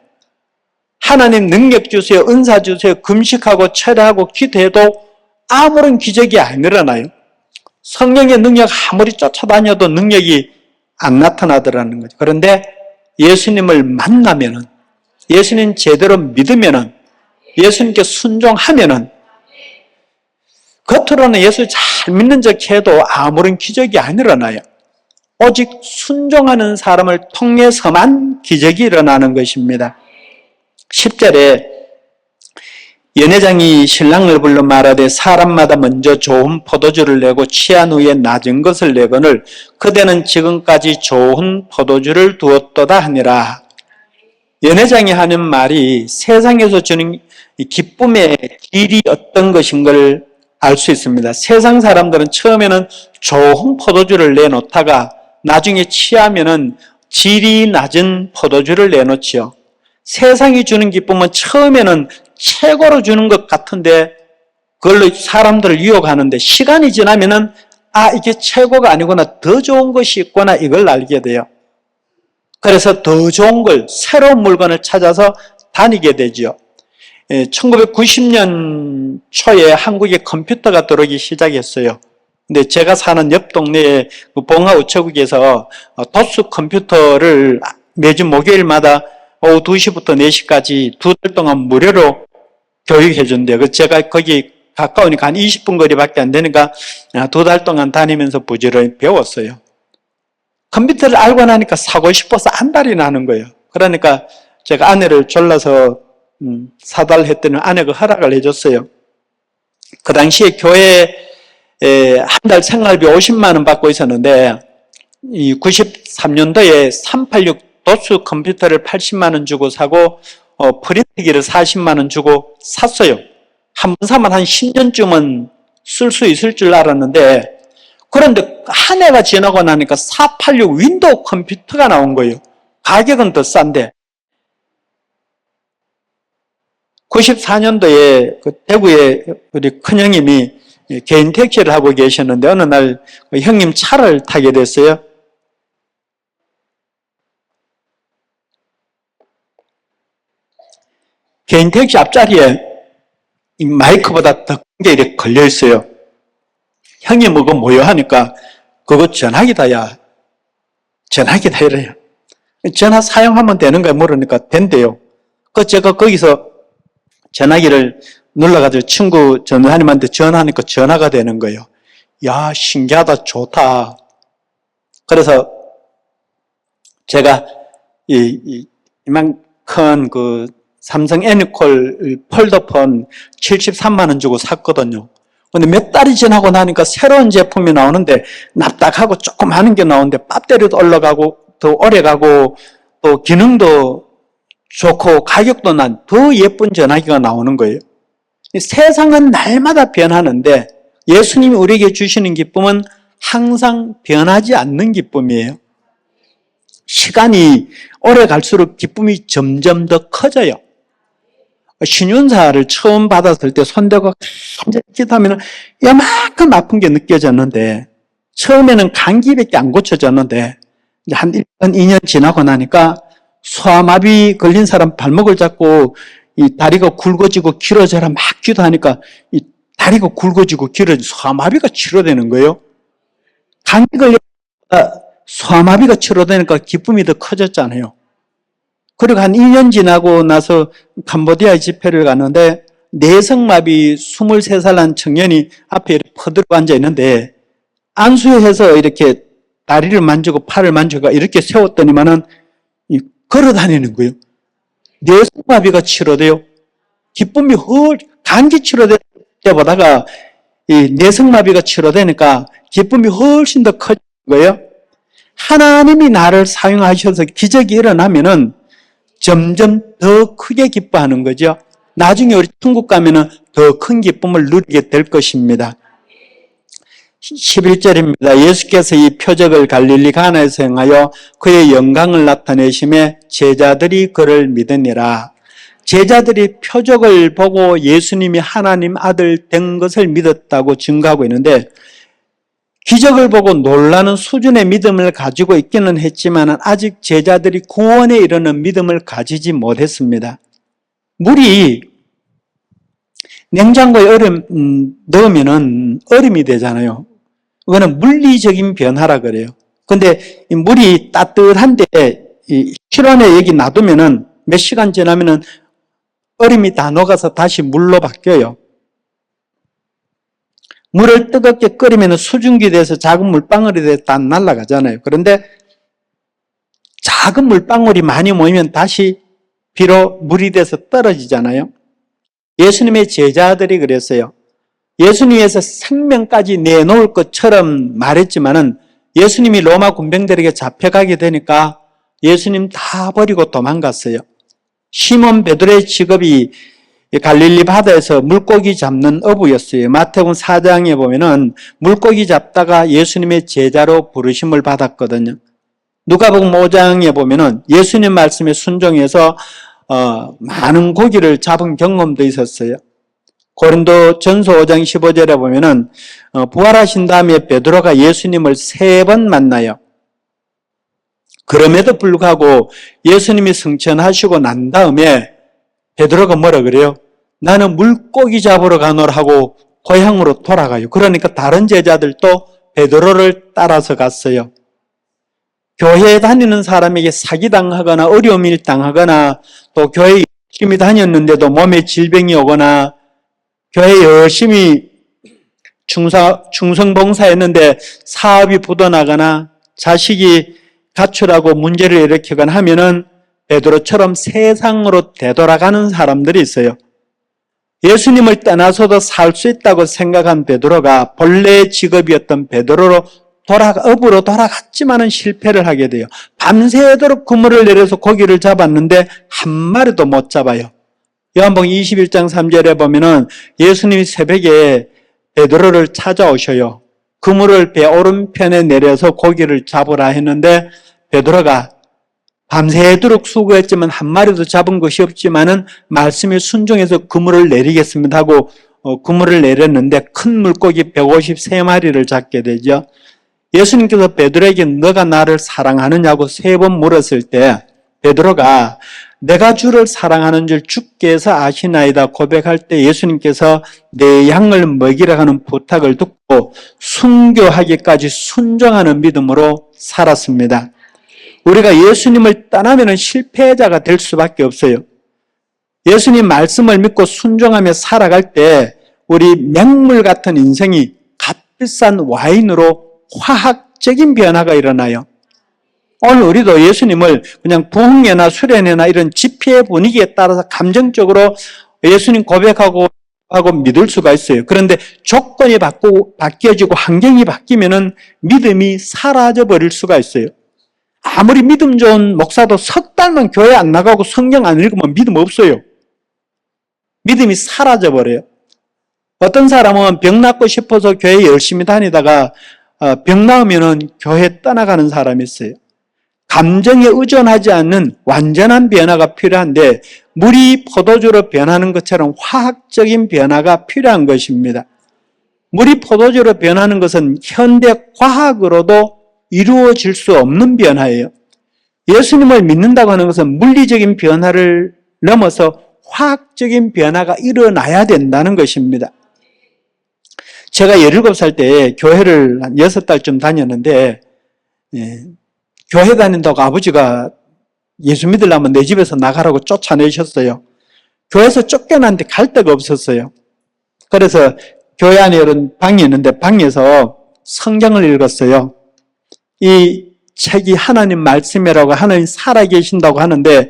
하나님 능력 주세요, 은사 주세요, 금식하고 철회하고 기도해도 아무런 기적이 안 일어나요. 성령의 능력 아무리 쫓아다녀도 능력이 안 나타나더라는 거죠. 그런데 예수님을 만나면은, 예수님 제대로 믿으면은, 예수님께 순종하면은, 겉으로는 예수 잘 믿는 척 해도 아무런 기적이 안 일어나요. 오직 순종하는 사람을 통해서만 기적이 일어나는 것입니다. 10절에 연회장이 신랑을 불러 말하되 사람마다 먼저 좋은 포도주를 내고 취한 후에 낮은 것을 내거늘 그대는 지금까지 좋은 포도주를 두었도다 하니라. 연회장이 하는 말이 세상에서 주는 기쁨의 질이 어떤 것인 걸 알 수 있습니다. 세상 사람들은 처음에는 좋은 포도주를 내놓다가 나중에 취하면은 질이 낮은 포도주를 내놓지요. 세상이 주는 기쁨은 처음에는 최고로 주는 것 같은데 그걸로 사람들을 유혹하는데 시간이 지나면은 이게 최고가 아니구나, 더 좋은 것이 있구나, 이걸 알게 돼요. 그래서 더 좋은 걸, 새로운 물건을 찾아서 다니게 되지요. 1990년 초에 한국에 컴퓨터가 들어오기 시작했어요. 근데 제가 사는 옆 동네에 봉화 우체국에서 도수 컴퓨터를 매주 목요일마다 오후 2시부터 4시까지 2달 동안 무료로 교육해 준대요. 제가 거기 가까우니까 한 20분 거리밖에 안 되니까 2달 동안 다니면서 부지런히 배웠어요. 컴퓨터를 알고 나니까 사고 싶어서 안달이 나는 거예요. 그러니까 제가 아내를 졸라서 사달을 했더니 아내가 허락을 해줬어요. 그 당시에 교회에 한 달 생활비 50만 원 받고 있었는데 이 93년도에 386 도수 컴퓨터를 80만 원 주고 사고 프린트기를 40만 원 주고 샀어요. 한 번 사면 한 10년쯤은 쓸 수 있을 줄 알았는데 그런데 한 해가 지나고 나니까 486 윈도우 컴퓨터가 나온 거예요. 가격은 더 싼데 94년도에 그 대구에 우리 큰형님이 개인 택시를 하고 계셨는데 어느 날 형님 차를 타게 됐어요. 개인 택시 앞자리에 이 마이크보다 더 큰 게 이렇게 걸려 있어요. 형님 그거 뭐요? 하니까 그거 전화기다 야. 전화기다 이래요. 전화 사용하면 되는 거야 물으니까 된대요. 그 제가 거기서 전화기를 눌러가지고 친구 전화님한테 전화하니까 전화가 되는 거예요. 야, 신기하다, 좋다. 그래서 제가 이만큼 그 삼성 애니콜 폴더폰 73만 원 주고 샀거든요. 근데 몇 달이 지나고 나니까 새로운 제품이 나오는데 납작하고 조금 하는 게 나오는데 배터리도 올라가고 더 오래 가고 또 기능도 좋고 가격도 난 더 예쁜 전화기가 나오는 거예요. 세상은 날마다 변하는데 예수님이 우리에게 주시는 기쁨은 항상 변하지 않는 기쁨이에요. 시간이 오래 갈수록 기쁨이 점점 더 커져요. 신윤사를 처음 받았을 때 손대고 간절히 기도하면 이만큼 아픈 게 느껴졌는데 처음에는 감기밖에 안 고쳐졌는데 한 1년, 2년 지나고 나니까 소아마비 걸린 사람 발목을 잡고 이 다리가 굵어지고 길어져라 막 기도하니까 이 다리가 굵어지고 길어지고 소아마비가 치료되는 거예요. 감기 걸려서 소아마비가 치료되니까 기쁨이 더 커졌잖아요. 그리고 한 2년 지나고 나서 캄보디아 집회를 갔는데 내성마비 23살 난 청년이 앞에 이렇게 퍼들고 앉아 있는데 안수해서 이렇게 다리를 만지고 팔을 만지고 이렇게 세웠더니만은 걸어 다니는 거예요. 내성마비가 치료돼요. 기쁨이 감기 치료될 때보다가 이 내성마비가 치료되니까 기쁨이 훨씬 더 커지는 거예요. 하나님이 나를 사용하셔서 기적이 일어나면은 점점 더 크게 기뻐하는 거죠. 나중에 우리 천국 가면은 더 큰 기쁨을 누리게 될 것입니다. 11절입니다. 예수께서 이 표적을 갈릴리 가나에서 행하여 그의 영광을 나타내심에 제자들이 그를 믿으니라. 제자들이 표적을 보고 예수님이 하나님 아들 된 것을 믿었다고 증거하고 있는데 기적을 보고 놀라는 수준의 믿음을 가지고 있기는 했지만 아직 제자들이 구원에 이르는 믿음을 가지지 못했습니다. 물이 냉장고에 넣으면은 얼음이 되잖아요. 이거는 물리적인 변화라 그래요. 근데 이 물이 따뜻한데 이 실온에 여기 놔두면은 몇 시간 지나면은 얼음이 다 녹아서 다시 물로 바뀌어요. 물을 뜨겁게 끓이면 수증기 돼서 작은 물방울이 돼서 다 날아가잖아요. 그런데 작은 물방울이 많이 모이면 다시 비로 물이 돼서 떨어지잖아요. 예수님의 제자들이 그랬어요. 예수님에서 생명까지 내놓을 것처럼 말했지만은 예수님이 로마 군병들에게 잡혀가게 되니까 예수님 다 버리고 도망갔어요. 시몬 베드로의 직업이 갈릴리 바다에서 물고기 잡는 어부였어요. 마태복음 4장에 보면은 물고기 잡다가 예수님의 제자로 부르심을 받았거든요. 누가복음 5장에 보면은 예수님 말씀에 순종해서 많은 고기를 잡은 경험도 있었어요. 고린도 전서 5장 15절에 보면은 부활하신 다음에 베드로가 예수님을 3번 만나요. 그럼에도 불구하고 예수님이 승천하시고 난 다음에 베드로가 뭐라 그래요? 나는 물고기 잡으러 가노라 하고 고향으로 돌아가요. 그러니까 다른 제자들도 베드로를 따라서 갔어요. 교회에 다니는 사람에게 사기당하거나 어려움을 당하거나 또 교회에 열심히 다녔는데도 몸에 질병이 오거나 교회에 열심히 충성봉사했는데 사업이 부도나거나 자식이 가출하고 문제를 일으키거나 하면은 베드로처럼 세상으로 되돌아가는 사람들이 있어요. 예수님을 떠나서도 살 수 있다고 생각한 베드로가 본래의 직업이었던 베드로로 업으로 돌아갔지만은 실패를 하게 돼요. 밤새도록 그물을 내려서 고기를 잡았는데 한 마리도 못 잡아요. 요한복음 21장 3절에 보면은 예수님이 새벽에 베드로를 찾아오셔요. 그물을 배 오른편에 내려서 고기를 잡으라 했는데 베드로가 밤새도록 수고했지만 한 마리도 잡은 것이 없지만은 말씀에 순종해서 그물을 내리겠습니다 하고 그물을 내렸는데 큰 물고기 153마리를 잡게 되죠. 예수님께서 베드로에게 너가 나를 사랑하느냐고 3번 물었을 때 베드로가 내가 주를 사랑하는 줄 주께서 아시나이다 고백할 때 예수님께서 내 양을 먹이라 하는 부탁을 듣고 순교하기까지 순종하는 믿음으로 살았습니다. 우리가 예수님을 떠나면 실패자가 될 수밖에 없어요. 예수님 말씀을 믿고 순종하며 살아갈 때 우리 맹물 같은 인생이 값비싼 와인으로 화학적인 변화가 일어나요. 오늘 우리도 예수님을 그냥 부흥회나 수련회나 이런 집회 분위기에 따라서 감정적으로 예수님 고백하고 믿을 수가 있어요. 그런데 조건이 바뀌어지고 환경이 바뀌면은 믿음이 사라져 버릴 수가 있어요. 아무리 믿음 좋은 목사도 석 달만 교회 안 나가고 성경 안 읽으면 믿음 없어요. 믿음이 사라져 버려요. 어떤 사람은 병 낫고 싶어서 교회 열심히 다니다가 병 나으면은 교회 떠나가는 사람이 있어요. 감정에 의존하지 않는 완전한 변화가 필요한데 물이 포도주로 변하는 것처럼 화학적인 변화가 필요한 것입니다. 물이 포도주로 변하는 것은 현대 과학으로도 이루어질 수 없는 변화예요. 예수님을 믿는다고 하는 것은 물리적인 변화를 넘어서 화학적인 변화가 일어나야 된다는 것입니다. 제가 17살 때 교회를 한 6달쯤 다녔는데 교회 다닌다고 아버지가 예수 믿으려면 내 집에서 나가라고 쫓아내셨어요. 교회에서 쫓겨났는데 갈 데가 없었어요. 그래서 교회 안에 이런 방이 있는데 방에서 성경을 읽었어요. 이 책이 하나님 말씀이라고 하나님 살아계신다고 하는데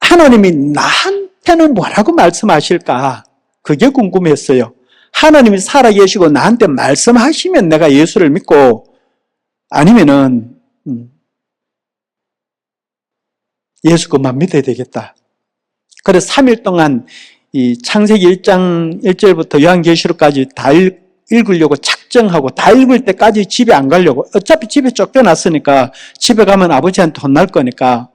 하나님이 나한테는 뭐라고 말씀하실까? 그게 궁금했어요. 하나님이 살아계시고 나한테 말씀하시면 내가 예수를 믿고 아니면은 예수 그만 믿어야 되겠다. 그래서 3일 동안 이 창세기 1장 1절부터 요한계시록까지 다 읽으려고 작정하고 다 읽을 때까지 집에 안 가려고 어차피 집에 쫓겨났으니까 집에 가면 아버지한테 혼날 거니까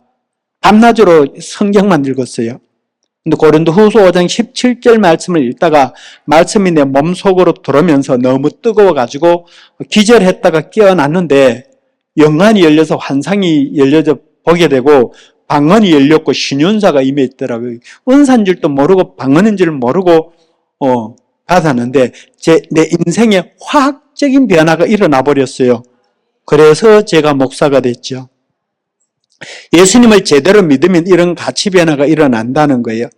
밤낮으로 성경만 읽었어요. 근데 고린도 후서 5장 17절 말씀을 읽다가 말씀이 내 몸속으로 들어오면서 너무 뜨거워가지고 기절했다가 깨어났는데 영안이 열려서 환상이 열려져 보게 되고 방언이 열렸고 신윤사가 임했더라고요. 은사인 줄도 모르고 방언인 줄 모르고 받았는데 내 인생에 화학적인 변화가 일어나 버렸어요. 그래서 제가 목사가 됐죠. 예수님을 제대로 믿으면 이런 가치 변화가 일어난다는 거예요.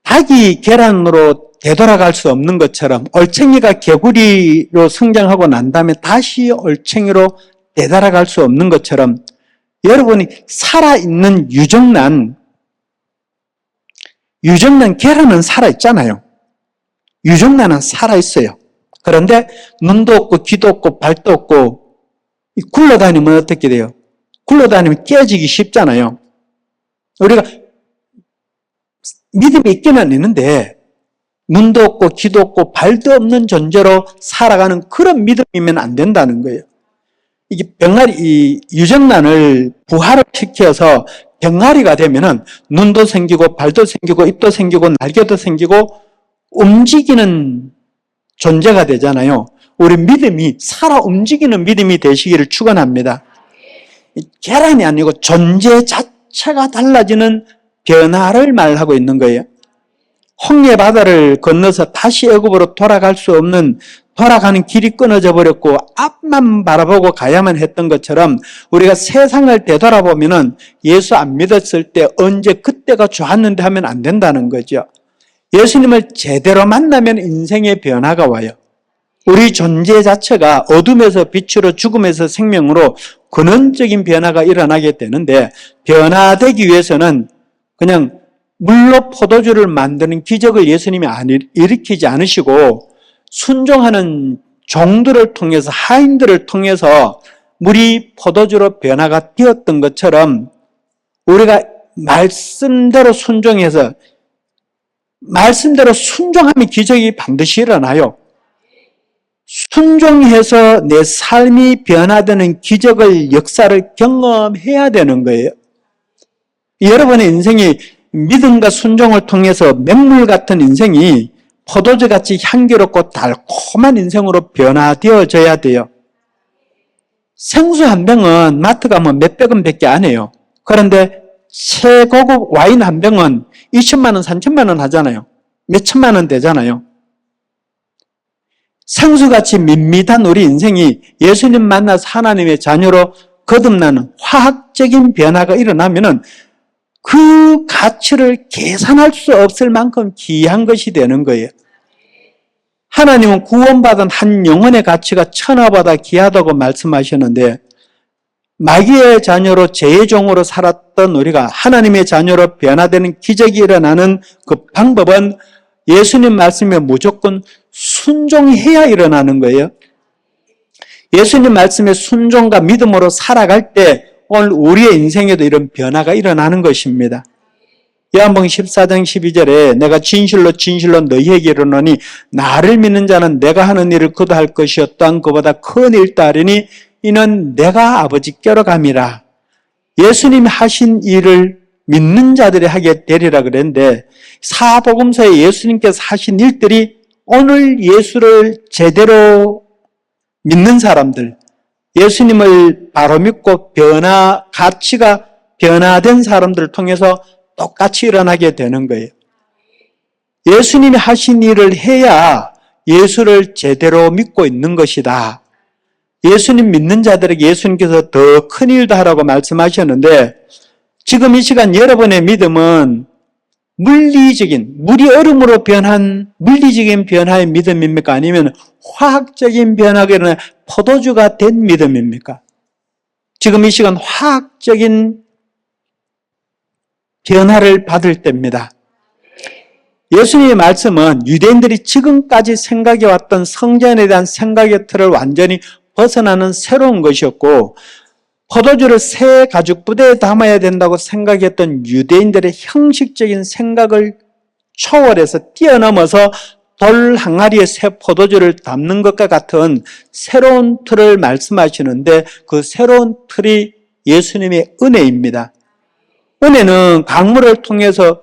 닭이 계란으로 되돌아갈 수 없는 것처럼 올챙이가 개구리로 성장하고 난 다음에 다시 올챙이로 되돌아갈 수 없는 것처럼 여러분이 살아있는 유정란 계란은 살아있잖아요. 유정란은 살아있어요. 그런데 눈도 없고 귀도 없고 발도 없고 굴러다니면 어떻게 돼요? 굴러다니면 깨지기 쉽잖아요. 우리가 믿음이 있기는 있는데 눈도 없고 귀도 없고 발도 없는 존재로 살아가는 그런 믿음이면 안 된다는 거예요. 이게 이 유정란을 부활을 시켜서 병아리가 되면은 눈도 생기고 발도 생기고 입도 생기고 날개도 생기고 움직이는 존재가 되잖아요. 우리 믿음이 살아 움직이는 믿음이 되시기를 축원합니다. 계란이 아니고 존재 자체가 달라지는 변화를 말하고 있는 거예요. 홍해 바다를 건너서 다시 애굽으로 돌아갈 수 없는 돌아가는 길이 끊어져 버렸고 앞만 바라보고 가야만 했던 것처럼 우리가 세상을 되돌아보면은 예수 안 믿었을 때 언제 그때가 좋았는데 하면 안 된다는 거죠. 예수님을 제대로 만나면 인생의 변화가 와요. 우리 존재 자체가 어둠에서 빛으로 죽음에서 생명으로 근원적인 변화가 일어나게 되는데 변화되기 위해서는 그냥 물로 포도주를 만드는 기적을 예수님이 일으키지 않으시고 순종하는 종들을 통해서 하인들을 통해서 물이 포도주로 변화가 되었던 것처럼 우리가 말씀대로 순종해서 말씀대로 순종하면 기적이 반드시 일어나요. 순종해서 내 삶이 변화되는 기적을 역사를 경험해야 되는 거예요. 여러분의 인생이 믿음과 순종을 통해서 맹물 같은 인생이 포도주같이 향기롭고 달콤한 인생으로 변화되어져야 돼요. 생수 한 병은 마트 가면 몇백 원밖에 안 해요. 그런데 최고급 와인 한 병은 2천만 원, 3천만 원 하잖아요. 몇천만 원 되잖아요. 생수같이 밋밋한 우리 인생이 예수님 만나서 하나님의 자녀로 거듭나는 화학적인 변화가 일어나면은 그 가치를 계산할 수 없을 만큼 귀한 것이 되는 거예요. 하나님은 구원받은 한 영혼의 가치가 천하보다 귀하다고 말씀하셨는데 마귀의 자녀로 죄의 종으로 살았던 우리가 하나님의 자녀로 변화되는 기적이 일어나는 그 방법은 예수님 말씀에 무조건 순종해야 일어나는 거예요. 예수님 말씀에 순종과 믿음으로 살아갈 때 오늘 우리의 인생에도 이런 변화가 일어나는 것입니다. 요한복음 14장 12절에 내가 진실로 진실로 너희에게 이르노니 나를 믿는 자는 내가 하는 일을 그도 할 것이요 또한 그보다 큰 일도 하리니 이는 내가 아버지께로 감이라. 예수님이 하신 일을 믿는 자들이 하게 되리라 그랬는데 사복음서에 예수님께서 하신 일들이 오늘 예수를 제대로 믿는 사람들, 예수님을 바로 믿고 가치가 변화된 사람들을 통해서 똑같이 일어나게 되는 거예요. 예수님이 하신 일을 해야 예수를 제대로 믿고 있는 것이다. 예수님 믿는 자들에게 예수님께서 더 큰 일도 하라고 말씀하셨는데 지금 이 시간 여러분의 믿음은 물이 얼음으로 변한 물리적인 변화의 믿음입니까? 아니면 화학적인 변화가 일어나 포도주가 된 믿음입니까? 지금 이 시간 화학적인 변화를 받을 때입니다. 예수님의 말씀은 유대인들이 지금까지 생각해왔던 성전에 대한 생각의 틀을 완전히 벗어나는 새로운 것이었고 포도주를 새 가죽 부대에 담아야 된다고 생각했던 유대인들의 형식적인 생각을 초월해서 뛰어넘어서 돌 항아리에 새 포도주를 담는 것과 같은 새로운 틀을 말씀하시는데 그 새로운 틀이 예수님의 은혜입니다. 은혜는 강물을 통해서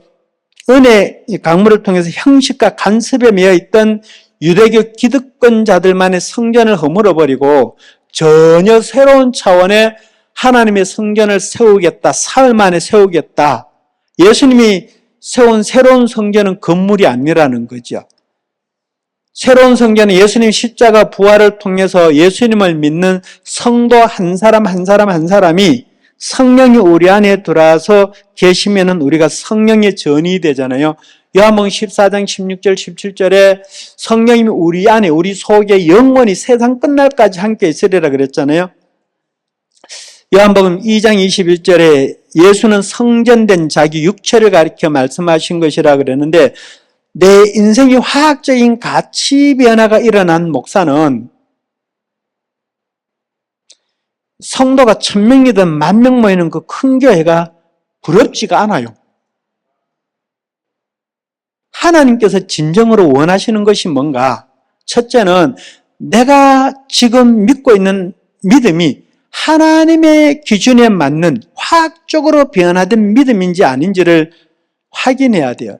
형식과 간섭에 매여 있던 유대교 기득권자들만의 성전을 허물어버리고 전혀 새로운 차원의 하나님의 성전을 세우겠다. 사흘 만에 세우겠다. 예수님이 세운 새로운 성전은 건물이 아니라는 거죠. 새로운 성전은 예수님 십자가 부활을 통해서 예수님을 믿는 성도 한 사람 한 사람 한 사람이 성령이 우리 안에 들어와서 계시면은 우리가 성령의 전이 되잖아요. 요한복음 14장 16절 17절에 성령님이 우리 안에 우리 속에 영원히 세상 끝날까지 함께 있으리라 그랬잖아요. 요한복음 2장 21절에 예수는 성전된 자기 육체를 가리켜 말씀하신 것이라 그랬는데 내 인생이 화학적인 가치 변화가 일어난 목사는 성도가 1000명이든 10,000명 모이는 그 큰 교회가 부럽지가 않아요. 하나님께서 진정으로 원하시는 것이 뭔가? 첫째는 내가 지금 믿고 있는 믿음이 하나님의 기준에 맞는 화학적으로 변화된 믿음인지 아닌지를 확인해야 돼요.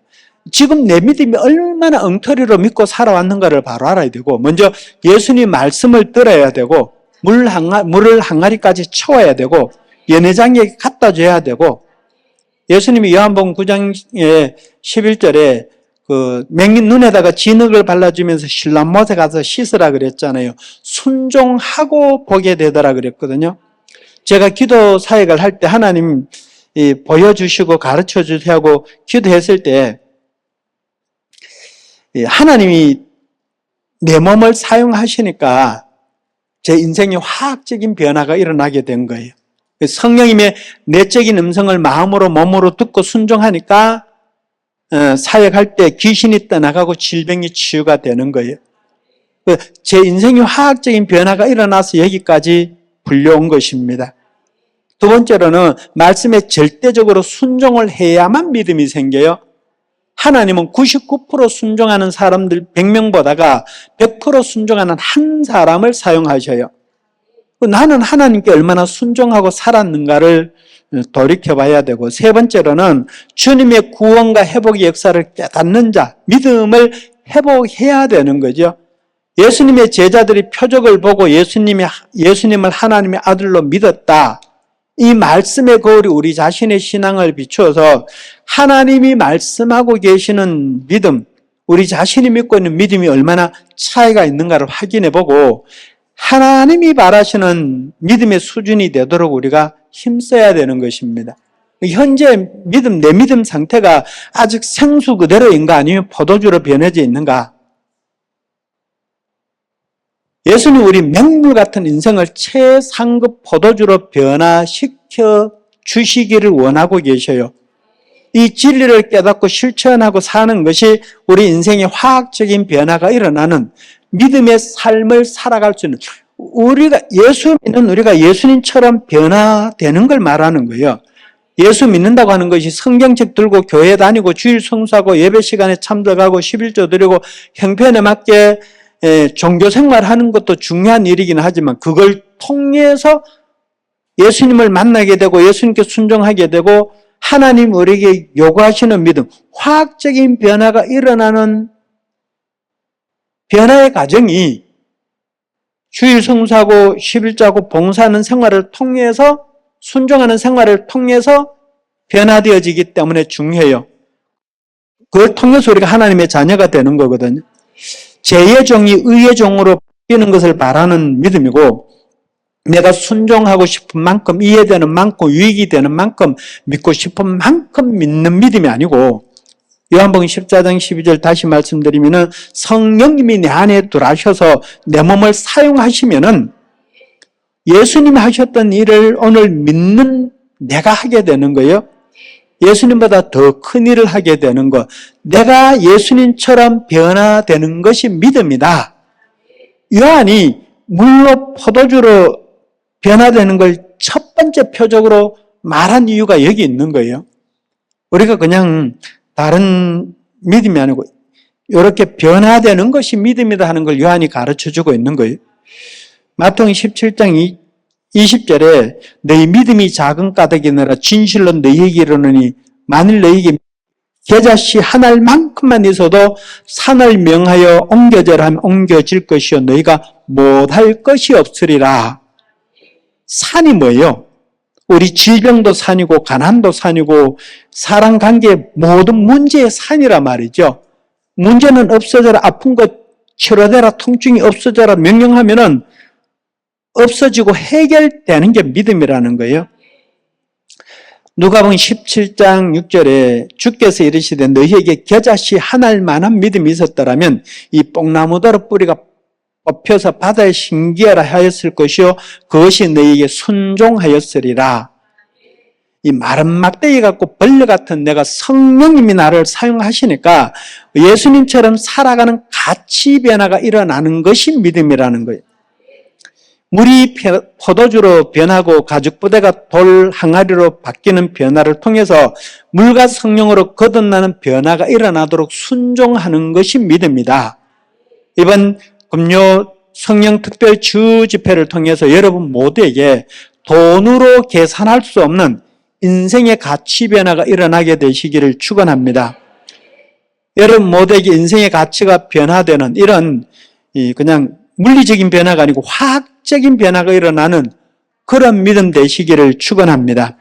지금 내 믿음이 얼마나 엉터리로 믿고 살아왔는가를 바로 알아야 되고, 먼저 예수님 말씀을 들어야 되고, 물을 항아리까지 채워야 되고, 연회장에 갖다 줘야 되고, 예수님이 요한복음 9장에 11절에 그 맹인 눈에다가 진흙을 발라주면서 실람못에 가서 씻으라 그랬잖아요. 순종하고 보게 되더라 그랬거든요. 제가 기도 사역을 할 때 하나님 보여주시고 가르쳐 주시고 기도했을 때 하나님이 내 몸을 사용하시니까 제 인생에 화학적인 변화가 일어나게 된 거예요. 성령님의 내적인 음성을 마음으로 몸으로 듣고 순종하니까 사역할 때 귀신이 떠나가고 질병이 치유가 되는 거예요. 제 인생에 화학적인 변화가 일어나서 여기까지 불려온 것입니다. 두 번째로는 말씀에 절대적으로 순종을 해야만 믿음이 생겨요. 하나님은 99% 순종하는 사람들 100명보다가 100% 순종하는 한 사람을 사용하셔요. 나는 하나님께 얼마나 순종하고 살았는가를 돌이켜봐야 되고, 세 번째로는 주님의 구원과 회복의 역사를 깨닫는 자, 믿음을 회복해야 되는 거죠. 예수님의 제자들이 표적을 보고 예수님을 하나님의 아들로 믿었다. 이 말씀의 거울이 우리 자신의 신앙을 비추어서 하나님이 말씀하고 계시는 믿음, 우리 자신이 믿고 있는 믿음이 얼마나 차이가 있는가를 확인해보고 하나님이 바라시는 믿음의 수준이 되도록 우리가 힘써야 되는 것입니다. 현재 믿음, 내 믿음 상태가 아직 생수 그대로인가 아니면 포도주로 변해져 있는가? 예수님 우리 맹물 같은 인생을 최상급 포도주로 변화시켜 주시기를 원하고 계셔요. 이 진리를 깨닫고 실천하고 사는 것이 우리 인생의 화학적인 변화가 일어나는 믿음의 삶을 살아갈 수 있는, 우리가 예수 믿는 우리가 예수님처럼 변화되는 걸 말하는 거예요. 예수 믿는다고 하는 것이 성경책 들고 교회 다니고 주일 성수하고 예배 시간에 참석하고 11조 드리고 형편에 맞게 종교 생활하는 것도 중요한 일이긴 하지만 그걸 통해서 예수님을 만나게 되고 예수님께 순종하게 되고 하나님 우리에게 요구하시는 믿음, 화학적인 변화가 일어나는 변화의 과정이 주일 성수하고 11조하고 봉사하는 생활을 통해서 순종하는 생활을 통해서 변화되어지기 때문에 중요해요. 그걸 통해서 우리가 하나님의 자녀가 되는 거거든요. 죄의 종이 의의 종으로 바뀌는 것을 바라는 믿음이고, 내가 순종하고 싶은 만큼, 이해되는 만큼, 유익이 되는 만큼, 믿고 싶은 만큼 믿는 믿음이 아니고, 요한복음 14장 12절 다시 말씀드리면은 성령님이 내 안에 들어오셔서 내 몸을 사용하시면은 예수님이 하셨던 일을 오늘 믿는 내가 하게 되는 거예요. 예수님보다 더 큰 일을 하게 되는 것. 내가 예수님처럼 변화되는 것이 믿음이다. 요한이 물로 포도주로 변화되는 걸 첫 번째 표적으로 말한 이유가 여기 있는 거예요. 우리가 그냥 다른 믿음이 아니고 이렇게 변화되는 것이 믿음이다 하는 걸 요한이 가르쳐주고 있는 거예요. 마태복음 17장 20절에 너희 믿음이 작은 까닭이니라 진실로 너희에게 이르노니 만일 너희에게 겨자씨 한 알만큼만 있어도 산을 명하여 옮겨져라 하면 옮겨질 것이요 너희가 못할 것이 없으리라. 산이 뭐예요? 우리 질병도 산이고 가난도 산이고 사람관계 모든 문제의 산이라 말이죠. 문제는 없어져라, 아픈 것 치료되라, 통증이 없어져라 명령하면은 없어지고 해결되는 게 믿음이라는 거예요. 누가복음 17장 6절에 주께서 이르시되 너희에게 겨자씨 한 알만한 믿음이 있었더라면 이 뽕나무다루 뿌리가 뽑혀서 바다에 심기하라 하였을 것이요 그것이 너희에게 순종하였으리라. 이 마른 막대기 같고 벌레 같은 내가 성령님이 나를 사용하시니까 예수님처럼 살아가는 가치 변화가 일어나는 것이 믿음이라는 거예요. 물이 포도주로 변하고 가죽부대가 돌 항아리로 바뀌는 변화를 통해서 물과 성령으로 거듭나는 변화가 일어나도록 순종하는 것이 믿음이다. 이번 금요 성령 특별 주 집회를 통해서 여러분 모두에게 돈으로 계산할 수 없는 인생의 가치 변화가 일어나게 되시기를 축원합니다. 여러분 모두에게 인생의 가치가 변화되는 이런 그냥 물리적인 변화가 아니고 화학적인 변화가 일어나는 그런 믿음 되시기를 축원합니다.